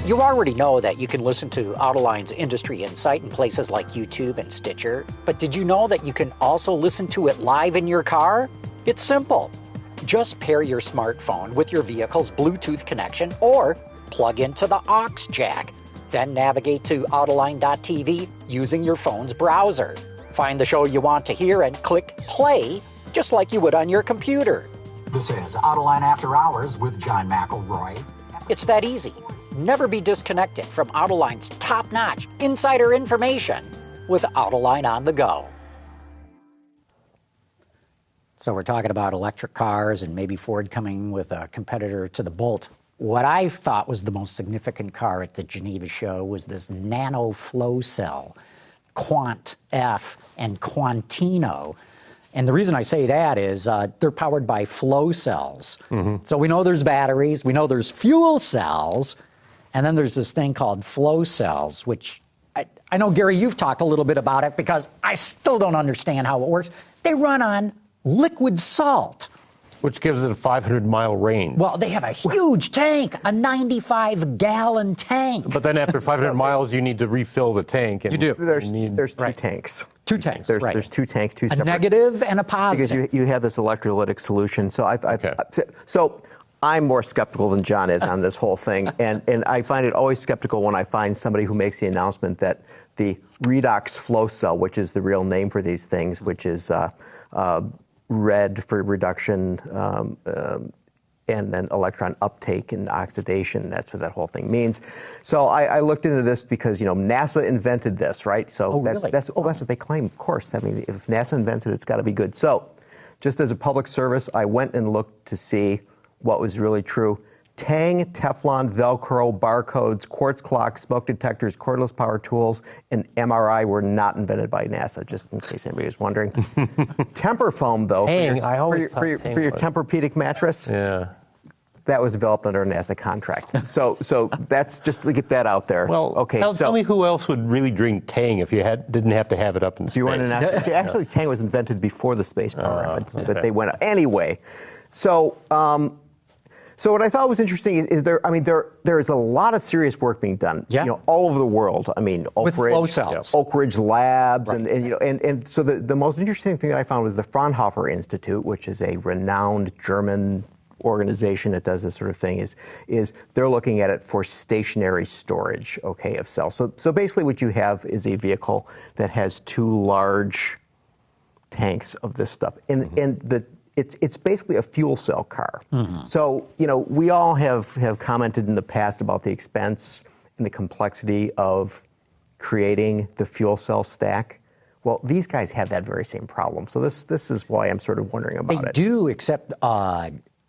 You already know that you can listen to Autoline's Industry Insight in places like YouTube and Stitcher, but did you know that you can also listen to it live in your car? It's simple. Just pair your smartphone with your vehicle's Bluetooth connection or plug into the aux jack. Then navigate to Autoline.tv using your phone's browser. Find the show you want to hear and click play, just like you would on your computer. This is Autoline After Hours with John McElroy. It's that easy. Never be disconnected from Autoline's top-notch insider information with Autoline on the go. So we're talking about electric cars and maybe Ford coming with a competitor to the Bolt. What I thought was the most significant car at the Geneva show was this nano flow cell, Quant F and Quantino. And the reason I say that is they're powered by flow cells. So we know there's batteries, we know there's fuel cells, and then there's this thing called flow cells, which I know, Gary, you've talked a little bit about it because I still don't understand how it works. They run on liquid salt. Which gives it a 500-mile range. Well, they have a huge tank, a 95-gallon tank. But then after 500 miles, you need to refill the tank. And you do. There's two tanks. Two tanks, There's two tanks, two separate. A negative and a positive. Because you have this electrolytic solution. So so I'm more skeptical than John is on this whole thing. And I find it always skeptical when I find somebody who makes the announcement that the redox flow cell, which is the real name for these things, which is red for reduction, and then electron uptake and oxidation. That's what that whole thing means. So I looked into this because NASA invented this, right? So that's what they claim. Of course, I mean, if NASA invented it, it's got to be good. So, just as a public service, I went and looked to see what was really true. Tang, Teflon, Velcro, barcodes, quartz clocks, smoke detectors, cordless power tools, and MRI were not invented by NASA, just in case anybody was wondering. Temper foam, though, for your Tempur-Pedic mattress, that was developed under a NASA contract. So that's just to get that out there. Well, okay. Tell me who else would really drink Tang if you didn't have to have it up in space. Actually, Tang was invented before the space program, but they went anyway. So what I thought was interesting is there is a lot of serious work being done, all over the world. I mean, with flow cells, Oak Ridge Labs, right. and so the most interesting thing that I found was the Fraunhofer Institute, which is a renowned German organization that does this sort of thing. Is they're looking at it for stationary storage, of cells. So basically, what you have is a vehicle that has two large tanks of this stuff, and It's basically a fuel cell car. So, we all have commented in the past about the expense and the complexity of creating the fuel cell stack. Well, these guys have that very same problem. So this is why I'm sort of wondering about it. They do, except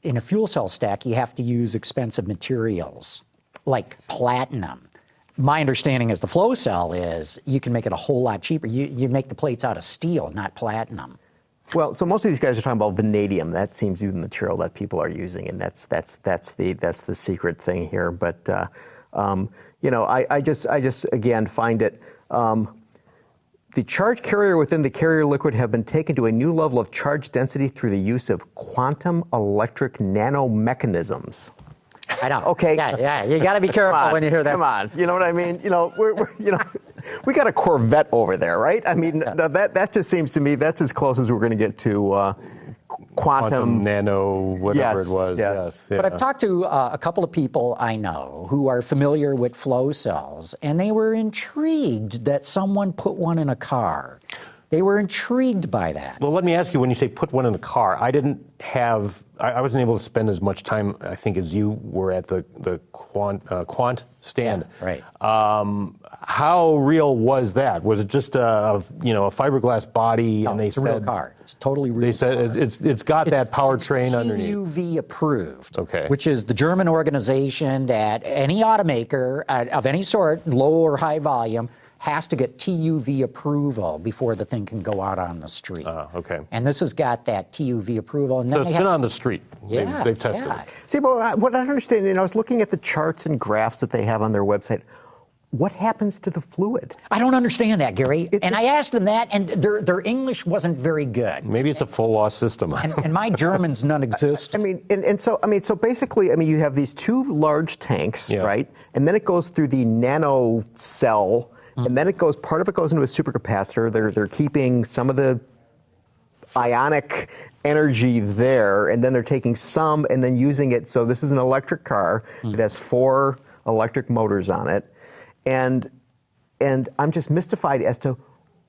in a fuel cell stack, you have to use expensive materials like platinum. My understanding is the flow cell is you can make it a whole lot cheaper. You make the plates out of steel, not platinum. Well, so most of these guys are talking about vanadium. That seems to be the material that people are using, and that's the secret thing here. But I just again find it. The charge carrier within the carrier liquid have been taken to a new level of charge density through the use of quantum electric nanomechanisms. I know. Okay. Yeah. You got to be careful when you hear that. Come on. You know what I mean? We're we got a Corvette over there, right? I mean, that just seems to me that's as close as we're going to get to quantum nano, whatever it was. Yes. But I've talked to a couple of people I know who are familiar with flow cells, and they were intrigued that someone put one in a car. They were intrigued by that. Well, let me ask you, when you say put one in the car, I wasn't able to spend as much time, I think, as you were at the Quant stand. Yeah, right. How real was that? Was it just a fiberglass body? No, and they it's a said, real car. It's totally real. They said it's got that powertrain underneath. TÜV approved, Okay. which is the German organization that any automaker of any sort, low or high volume, has to get TÜV approval before the thing can go out on the street. Okay. And this has got that TÜV approval. And then So it's been on the street. Yeah, They've tested yeah. it. See, but what I don't understand, I was looking at the charts and graphs that they have on their website. What happens to the fluid? I don't understand that, Gary. And I asked them that, and their English wasn't very good. Maybe it's a full loss system. And my German's non-existent. I mean, so basically, you have these two large tanks, Yeah. right? And then it goes through the nano cell, and then part of it goes into a supercapacitor. They're keeping some of the ionic energy there, and then they're taking some and then using it. So this is an electric car. It has 4 electric motors on it, and I'm just mystified as to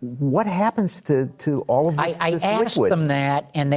what happens to all of this, I this asked liquid. them that, and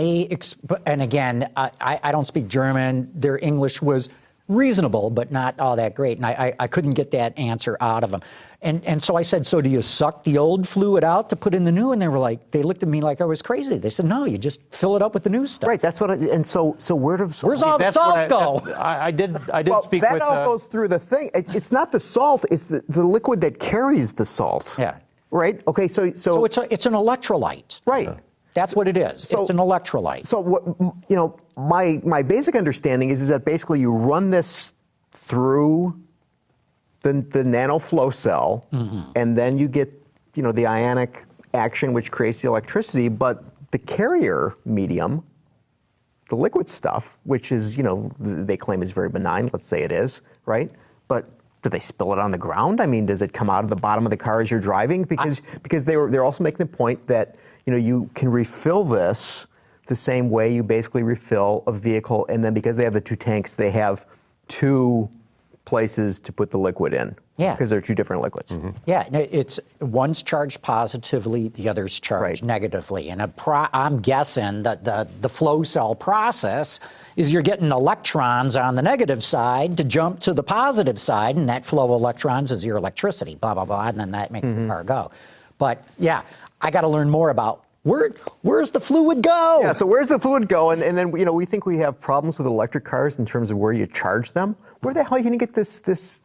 and again, I don't speak German. Their English was reasonable, but not all that great, and I couldn't get that answer out of them. And so I said, so do you suck the old fluid out to put in the new? And they looked at me like I was crazy. They said, no, you just fill it up with the new stuff. Right, that's what. So where's all the salt go? I did well, speak that with. all goes through the thing. It's not the salt; it's the liquid that carries the salt. Yeah. Right. Okay. So it's an electrolyte. right. That's what it is. So- it's an electrolyte. So what my basic understanding is that basically you run this through the nano flow cell, and then you get the ionic action which creates the electricity. But the carrier medium, the liquid stuff, which is they claim is very benign. Let's say it is, right? But do they spill it on the ground? I mean, does it come out of the bottom of the car as you're driving? Because they're also making the point that you can refill this the same way you basically refill a vehicle, and then because they have the 2 tanks, they have 2 places to put the liquid in. Yeah. Because they're 2 different liquids. Yeah, it's one's charged positively, the other's charged Right. negatively. And I'm guessing that the flow cell process is you're getting electrons on the negative side to jump to the positive side, and that flow of electrons is your electricity, blah, blah, blah, and then that makes the car go. But yeah, I got to learn more about where's the fluid go? Yeah, so where's the fluid go? And then we think we have problems with electric cars in terms of where you charge them. Where the hell are you going to get this?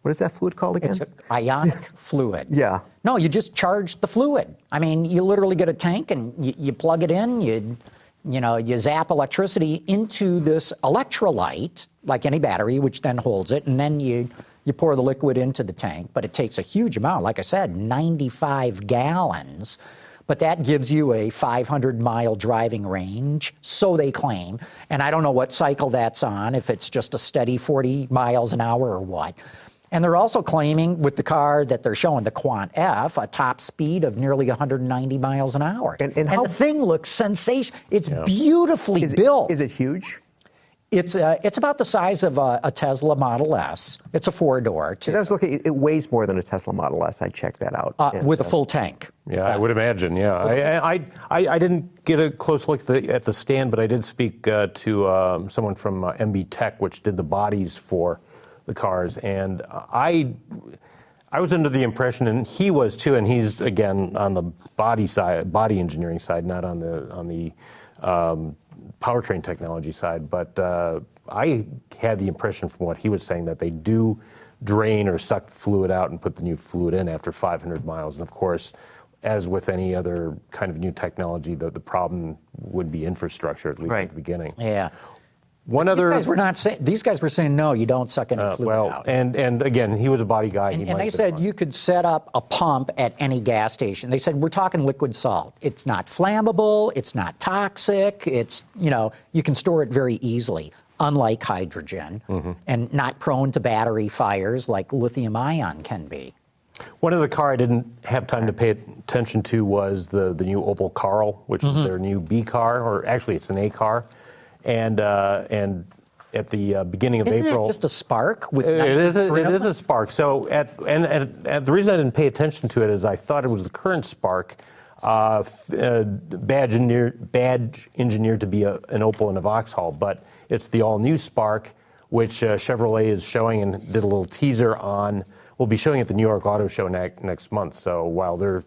What is that fluid called again? It's ionic fluid. Yeah. No, you just charge the fluid. I mean, you literally get a tank and you plug it in, you zap electricity into this electrolyte, like any battery, which then holds it, and then you pour the liquid into the tank. But it takes a huge amount, like I said, 95 gallons. But that gives you a 500-mile driving range, so they claim. And I don't know what cycle that's on, if it's just a steady 40 miles an hour or what. And they're also claiming with the car that they're showing, the Quant F, a top speed of nearly 190 miles an hour. And how, the thing looks sensational. It's beautifully built. Is it huge? It's about the size of a Tesla Model S. It's a 4-door, too. I was looking. It weighs more than a Tesla Model S. I checked that out. With a full tank. Yeah, I would imagine. Yeah, I didn't get a close look at the stand, but I did speak to someone from MB Tech, which did the bodies for the cars, and I was under the impression, and he was too, and he's again on the body engineering side, not on the powertrain technology side. But I had the impression from what he was saying that they do drain or suck the fluid out and put the new fluid in after 500 miles, and of course, as with any other kind of new technology, the problem would be infrastructure, at least Right. at the beginning. Yeah. One other. These guys were saying, no, you don't suck any fluid out. and again, he was a body guy. And they said you could set up a pump at any gas station. They said, we're talking liquid salt. It's not flammable. It's not toxic. It's, you can store it very easily, unlike hydrogen, and not prone to battery fires like lithium ion can be. One other car I didn't have time to pay attention to was the new Opel Karl, which is their new B car, or actually it's an A car. And at the beginning of Isn't April, it just a Spark with it is trim? a Spark. So and the reason I didn't pay attention to it is I thought it was the current Spark, badge engineered to be an Opel and a Vauxhall, but it's the all new Spark, which Chevrolet is showing and did a little teaser on. We'll be showing at the New York Auto Show next month. So while they're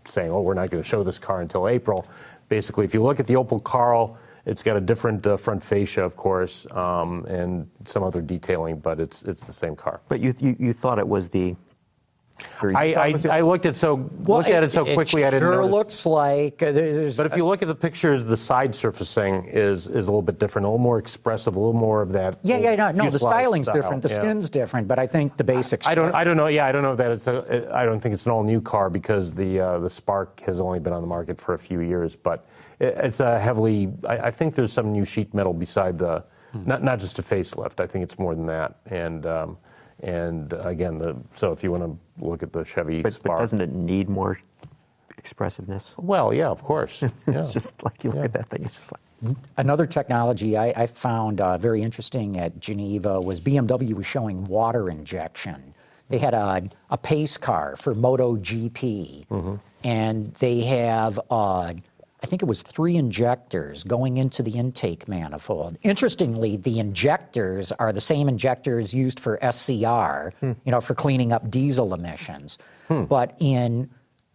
saying, oh, we're not going to show this car until April, basically, if you look at the Opel Karl, it's got a different front fascia, of course, and some other detailing, but it's the same car. But you thought it was the... I looked at it so quickly I didn't Sure notice. looks like there's. But if you look at the pictures, the side surfacing is a little bit different, a little more expressive, a little more of that. No, the fuselage styling's style. different, the Yeah. skin's different, but I think the basics. I don't know. Yeah, I don't know that I don't think it's an all new car because the Spark has only been on the market for a few years, but it's a heavily. I think there's some new sheet metal beside the, not just a facelift. I think it's more than that, and again, so if you want to look at the Chevy But Spark, doesn't it need more expressive-ness? well, yeah, of course. It's Yeah. just like you look at that thing, it's just like... Another technology I found very interesting at Geneva was BMW was showing water injection. They had a pace car for MotoGP, and they have, I think it was 3 injectors going into the intake manifold. Interestingly, the injectors are the same injectors used for SCR, for cleaning up diesel emissions. But in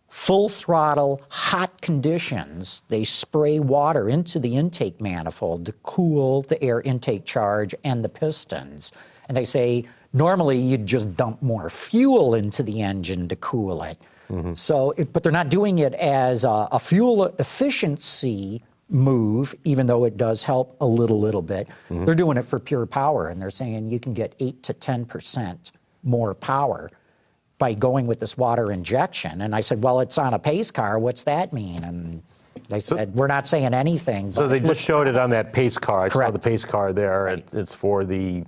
full throttle, hot conditions, they spray water into the intake manifold to cool the air intake charge and the pistons. And they say normally you'd just dump more fuel into the engine to cool it. But they're not doing it as a fuel efficiency move, even though it does help a little bit. They're doing it for pure power, and they're saying you can get 8 to 10% more power by going with this water injection. And I said, well, it's on a pace car. What's that mean? And they said, we're not saying anything. So they just showed it on that pace car. I saw Correct. the pace car there. It's for the,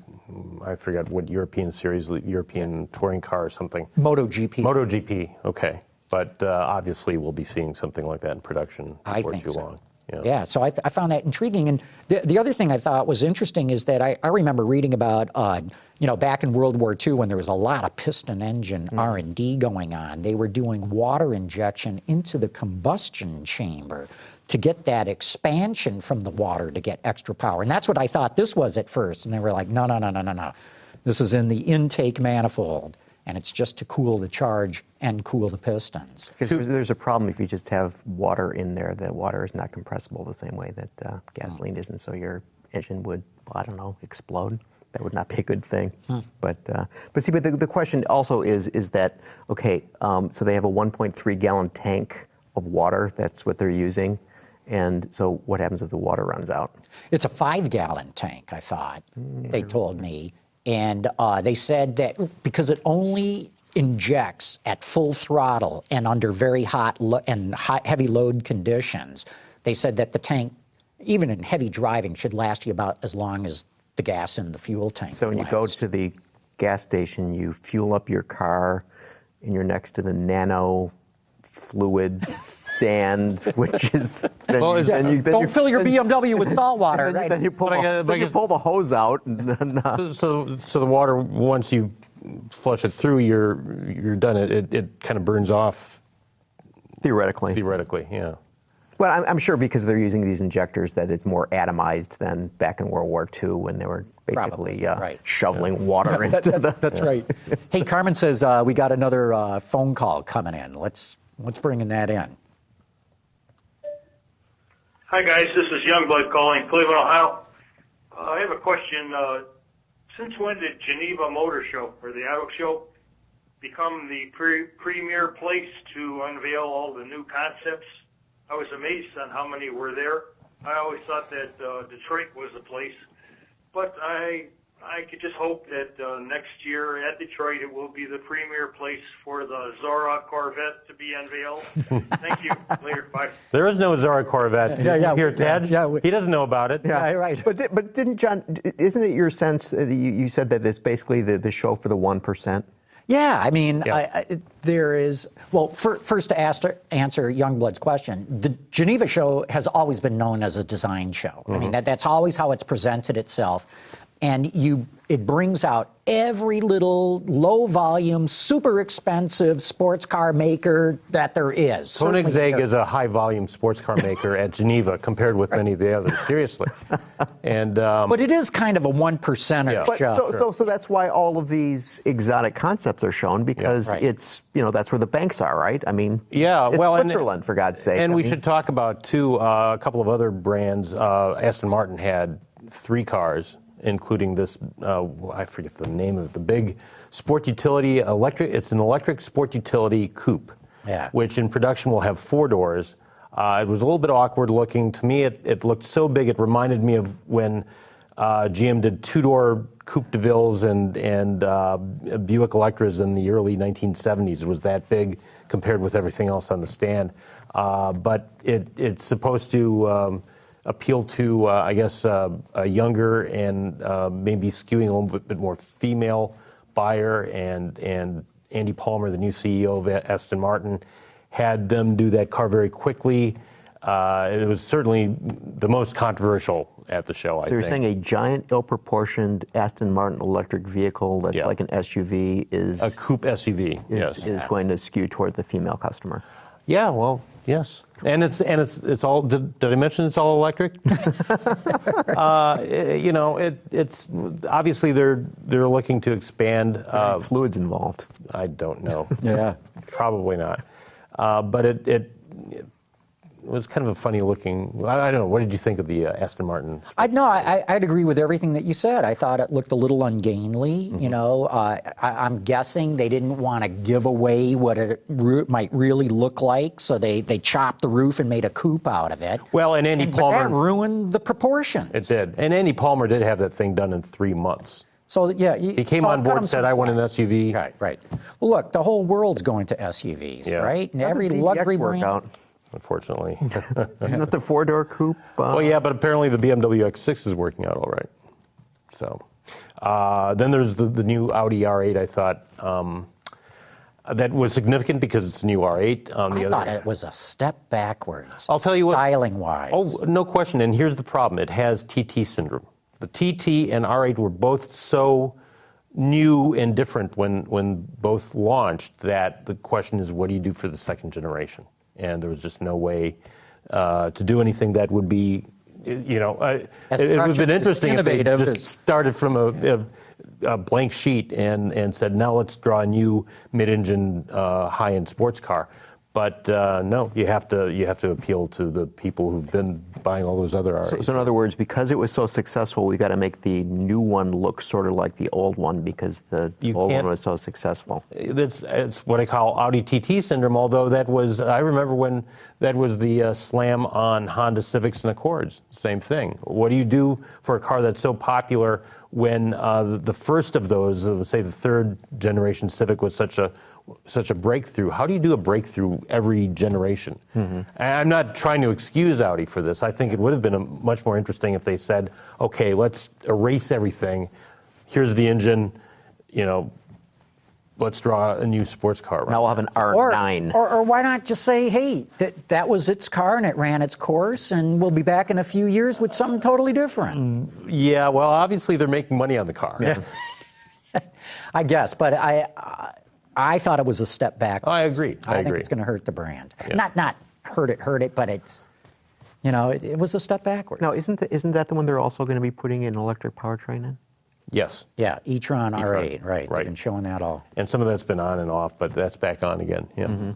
I forgot what European series, European touring car or something. MotoGP. MotoGP, okay. But obviously we'll be seeing something like that in production I before think too so. long. Yeah, so I found that intriguing. And the other thing I thought was interesting is that I remember reading about, back in World War II when there was a lot of piston engine R&D going on, they were doing water injection into the combustion chamber to get that expansion from the water to get extra power. And that's what I thought this was at first. And they were like, no. This is in the intake manifold, and it's just to cool the charge and cool the pistons. Because there's a problem if you just have water in there. That water is not compressible the same way that gasoline isn't. So your engine would, explode. That would not be a good thing. But the question also is that, okay, so they have a 1.3 gallon tank of water. That's what they're using. And so what happens if the water runs out? It's a 5-gallon tank, I thought, they told me. And they said that because it only injects at full throttle and under very hot heavy load conditions, they said that the tank, even in heavy driving, should last you about as long as the gas in the fuel tank. So when you go to the gas station, you fuel up your car, and you're next to the nano fluid stand, which is Don't fill your BMW with salt water, right? Then you pull the hose out, and then So the water, once you flush it through, you're done. It kind of burns off. theoretically. Yeah. Well, I'm sure because they're using these injectors that it's more atomized than back in World War II when they were basically right. shoveling water into the... That's right. Hey, Carmen says we got another phone call coming in. Let's bring that in. Hi, guys. This is Youngblood calling, Cleveland, Ohio. I have a question. Since when did Geneva Motor Show, or the auto show, become the premier place to unveil all the new concepts. I was amazed on how many were there. I always thought that Detroit was the place, but I could just hope that next year at Detroit it will be the premier place for the Zora Corvette to be unveiled. Thank you. Later. Bye. There is no Zora Corvette. Yeah, Here, Ted? yeah, He doesn't know about it. Yeah, right. But didn't John? Isn't it your sense that you said that it's basically the show for the 1%? Yeah, I mean, Yeah. there is, well, first to answer Youngblood's question, the Geneva show has always been known as a design show. I mean, that's always how it's presented itself. And it brings out every little low-volume, super expensive sports car maker that there is. Koenigsegg is a high-volume sports car maker at Geneva compared with many of the others. Seriously. And But it is kind of a one-percenter But show. so that's why all of these exotic concepts are shown, because right. it's, that's where the banks are, right? I mean, Yeah, it's well, and- Switzerland, for God's sake. And I we mean, should talk about, too, a couple of other brands. Aston Martin had 3 cars, including this, I forget the name of the big sport utility electric. It's an electric sport utility coupe, which in production will have 4 doors. It was a little bit awkward looking. To me, it looked so big, it reminded me of when GM did 2-door Coupe de Villes and Buick Electras in the early 1970s. It was that big compared with everything else on the stand. But it's supposed to appeal to, I guess, a younger and maybe skewing a little bit more female buyer. And Andy Palmer, the new CEO of Aston Martin, had them do that car very quickly. It was certainly the most controversial at the show, I think. So you're saying a giant, ill-proportioned Aston Martin electric vehicle that's like an SUV is a coupe SUV, is going to skew toward the female customer. Yeah, well, yes, and it's all. Did I mention it's all electric? It's obviously they're looking to expand. Fluids involved. I don't know. Yeah. Probably not. But it was kind of a funny looking. I don't know. What did you think of the Aston Martin? I'd agree with everything that you said. I thought it looked a little ungainly. I'm guessing they didn't want to give away what it might really look like, so they chopped the roof and made a coupe out of it. Well, and Andy But Palmer that ruined the proportions. It did, and Andy Palmer did have that thing done in 3 months. So yeah, He came on board and said, "I want an SUV." Right. Well, look, the whole world's going to SUVs, right? And How every does the luxury DX work brand. out? Unfortunately. Isn't that the 4-door coupe? Well, yeah, but apparently the BMW X6 is working out all right. So then there's the new Audi R8. I thought that was significant because it's a new R8. I thought it was a step backwards. I'll tell you what. Styling-wise. Oh, no question. And here's the problem. It has TT syndrome. The TT and R8 were both so new and different when both launched that the question is, what do you do for the second generation? And there was just no way to do anything that would be, it would have been interesting if they just started from a blank sheet and said, now let's draw a new mid-engine high-end sports car. But no, you have to appeal to the people who've been buying all those other R8s. So in other words, because it was so successful, we got to make the new one look sort of like the old one because the old one was so successful. It's what I call Audi TT syndrome, although I remember when that was the slam on Honda Civics and Accords. Same thing. What do you do for a car that's so popular when the first of those, say the third generation Civic, was such a breakthrough? How do you do a breakthrough every generation? Mm-hmm. I'm not trying to excuse Audi for this. I think it would have been much more interesting if they said, okay, let's erase everything. Here's the engine, let's draw a new sports car. Now we'll have an R9. Or why not just say, hey, that was its car and it ran its course and we'll be back in a few years with something totally different. Yeah, well, obviously they're making money on the car. Yeah. I guess, but I thought it was a step back. I agree. I think it's going to hurt the brand. Yeah. Not hurt it, but it's, it was a step backwards. Now, isn't that the one they're also going to be putting an electric powertrain in? Yes. Yeah, e-tron R8, right. They've been showing that all. And some of that's been on and off, but that's back on again. Yeah. Mm-hmm.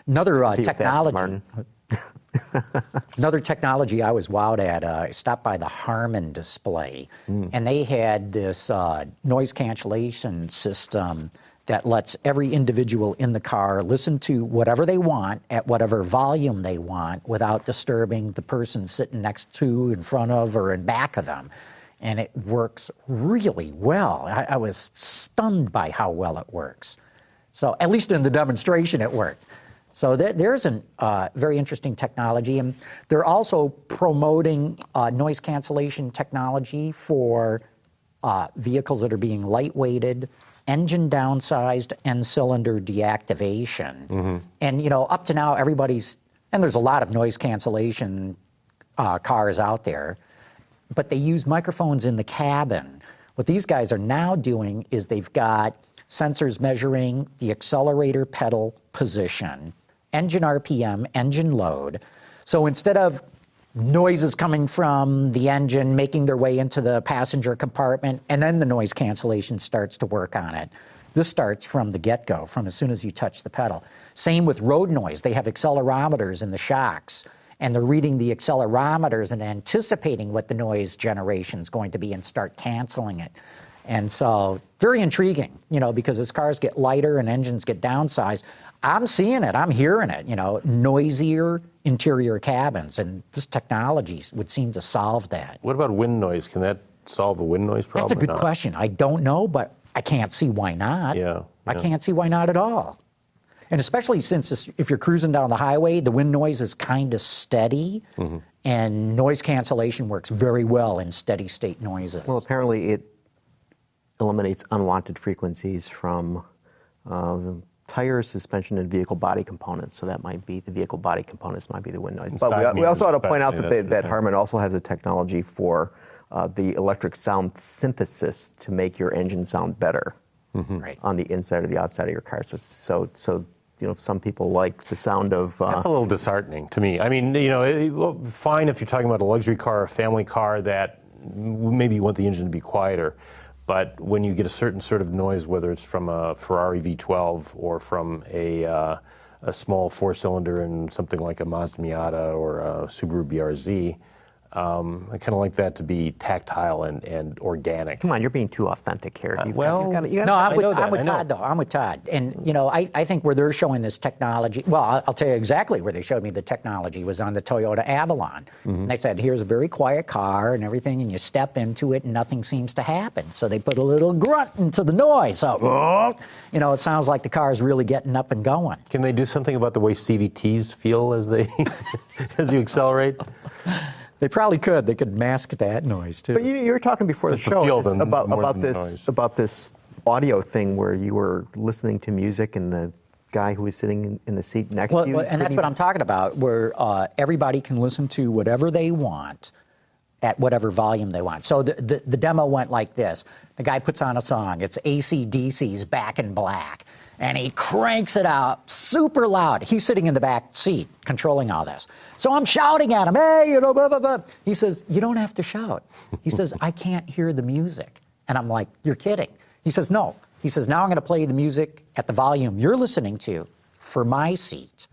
Another technology. Another technology I was wowed at, I stopped by the Harman display, and they had this noise cancellation system that lets every individual in the car listen to whatever they want at whatever volume they want without disturbing the person sitting next to, in front of, or in back of them. And it works really well. I was stunned by how well it works. So at least in the demonstration, it worked. So there's a very interesting technology. And they're also promoting noise cancellation technology for vehicles that are being lightweighted, engine downsized, and cylinder deactivation. And, you know, up to now, everybody's, and there's a lot of noise cancellation cars out there, but they use microphones in the cabin. What these guys are now doing is they've got sensors measuring the accelerator pedal position, engine RPM, engine load. So instead of noises coming from the engine making their way into the passenger compartment, and then the noise cancellation starts to work on it. This starts from the get-go, from as soon as you touch the pedal. Same with road noise. They have accelerometers in the shocks, and they're reading the accelerometers and anticipating what the noise generation is going to be and start canceling it. And so, very intriguing, you know, because as cars get lighter and engines get downsized, I'm seeing it, I'm hearing it, you know, noisier interior cabins, and this technology would seem to solve that. What about wind noise? Can that solve the wind noise problem? That's a good question. I don't know, but I can't see why not. I can't see why not at all. And especially since if you're cruising down the highway, the wind noise is kind of steady, and noise cancellation works very well in steady state noises. Well, apparently it eliminates unwanted frequencies from tires, suspension, and vehicle body components. So that might be, the vehicle body components might be the wind noise. But we also ought to point out that Harman also has a technology for the electric sound synthesis to make your engine sound better on the inside or the outside of your car. So you know, some people like the sound of... That's a little disheartening to me. I mean, you know, fine if you're talking about a luxury car, a family car, that maybe you want the engine to be quieter. But when you get a certain sort of noise, whether it's from a Ferrari V12 or from a small four-cylinder in something like a Mazda Miata or a Subaru BRZ, I kind of like that to be tactile and organic. Come on, you're being too authentic here. I'm with Todd, though. I'm with Todd. And, you know, I think where they're showing this technology, well, I'll tell you exactly where they showed me the technology was on the Toyota Avalon. And they said, here's a very quiet car and everything, and you step into it and nothing seems to happen. So they put a little grunt into the noise. So, you know, it sounds like the car is really getting up and going. Can they do something about the way CVTs feel as they as you accelerate? They probably could. They could mask that noise too. But you were talking before the show about this audio thing where you were listening to music and the guy who was sitting in the seat next to you. And that's what I'm talking about, where everybody can listen to whatever they want at whatever volume they want. So the demo went like this. The guy puts on a song. It's AC/DC's Back in Black. And he cranks it out super loud. He's sitting in the back seat controlling all this. So I'm shouting at him, hey, you know, blah, blah, blah. He says, you don't have to shout. He says, I can't hear the music. And I'm like, you're kidding. He says, no. He says, now I'm going to play the music at the volume you're listening to for my seat.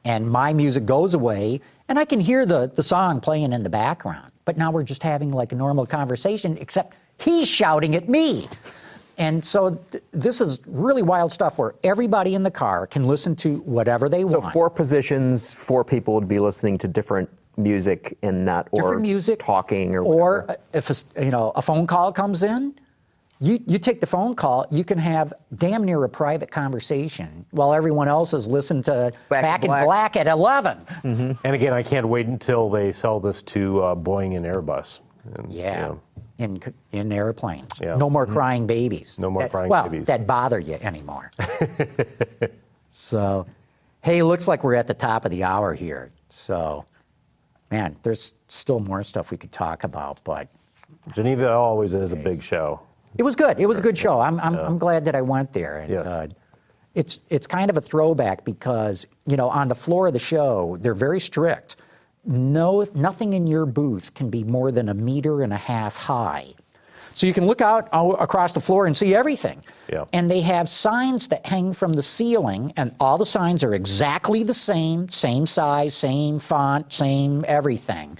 And my music goes away, and I can hear the song playing in the background. But now we're just having like a normal conversation, except he's shouting at me. And so this is really wild stuff where everybody in the car can listen to whatever they want. So 4 positions, 4 people would be listening to different music and not different music, talking or whatever. Or if a phone call comes in, you take the phone call, you can have damn near a private conversation while everyone else has listened to Back in Black at 11. And again, I can't wait until they sell this to Boeing and Airbus. And, you know, in airplanes. Yeah. No more crying babies. No more crying babies. That bother you anymore. So, hey, looks like we're at the top of the hour here. So, man, there's still more stuff we could talk about, but Geneva always is a big show. It was good. It was a good show. I'm glad that I went there. And, yes. It's kind of a throwback because, you know, on the floor of the show, they're very strict. Nothing in your booth can be more than 1.5 meters high. So you can look out across the floor and see everything. Yeah. And they have signs that hang from the ceiling, and all the signs are exactly the same size, same font, same everything.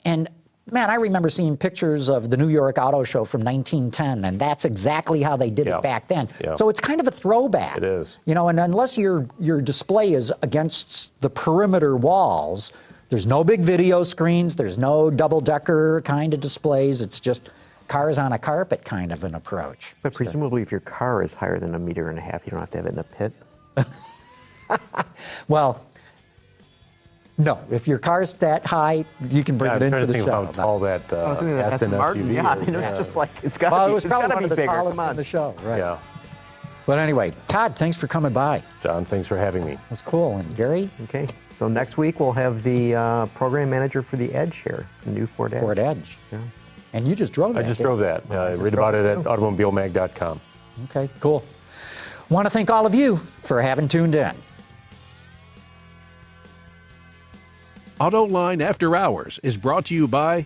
And man, I remember seeing pictures of the New York Auto Show from 1910, and that's exactly how they did it back then. Yeah. So it's kind of a throwback. It is. You know, and unless your display is against the perimeter walls, there's no big video screens, there's no double-decker kind of displays. It's just cars on a carpet kind of an approach. But presumably if your car is higher than 1.5 meters, you don't have to have it in a pit? Well, no. If your car's that high, you can bring it into the show. I'm trying to think of how tall that Aston Martin, SUV yeah, is. I mean, it's just like, it's got Well, to it was be, probably one of the bigger. tallest Come on. in the show, right? Yeah. But anyway, Todd, thanks for coming by. John, thanks for having me. That's cool. And Gary? Okay, so next week we'll have the program manager for the Edge here, the new Ford Edge. Ford Edge. Yeah. And you just drove that. I just didn't drove that. Read about it at automobilemag.com. you? Okay, cool. Want to thank all of you for having tuned in. AutoLine After Hours is brought to you by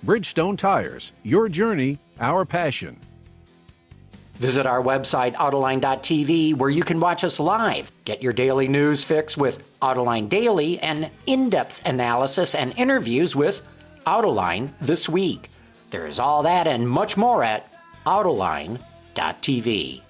Bridgestone Tires. Your journey, our passion. Visit our website, Autoline.tv, where you can watch us live. Get your daily news fix with Autoline Daily and in-depth analysis and interviews with Autoline This Week. There's all that and much more at Autoline.tv.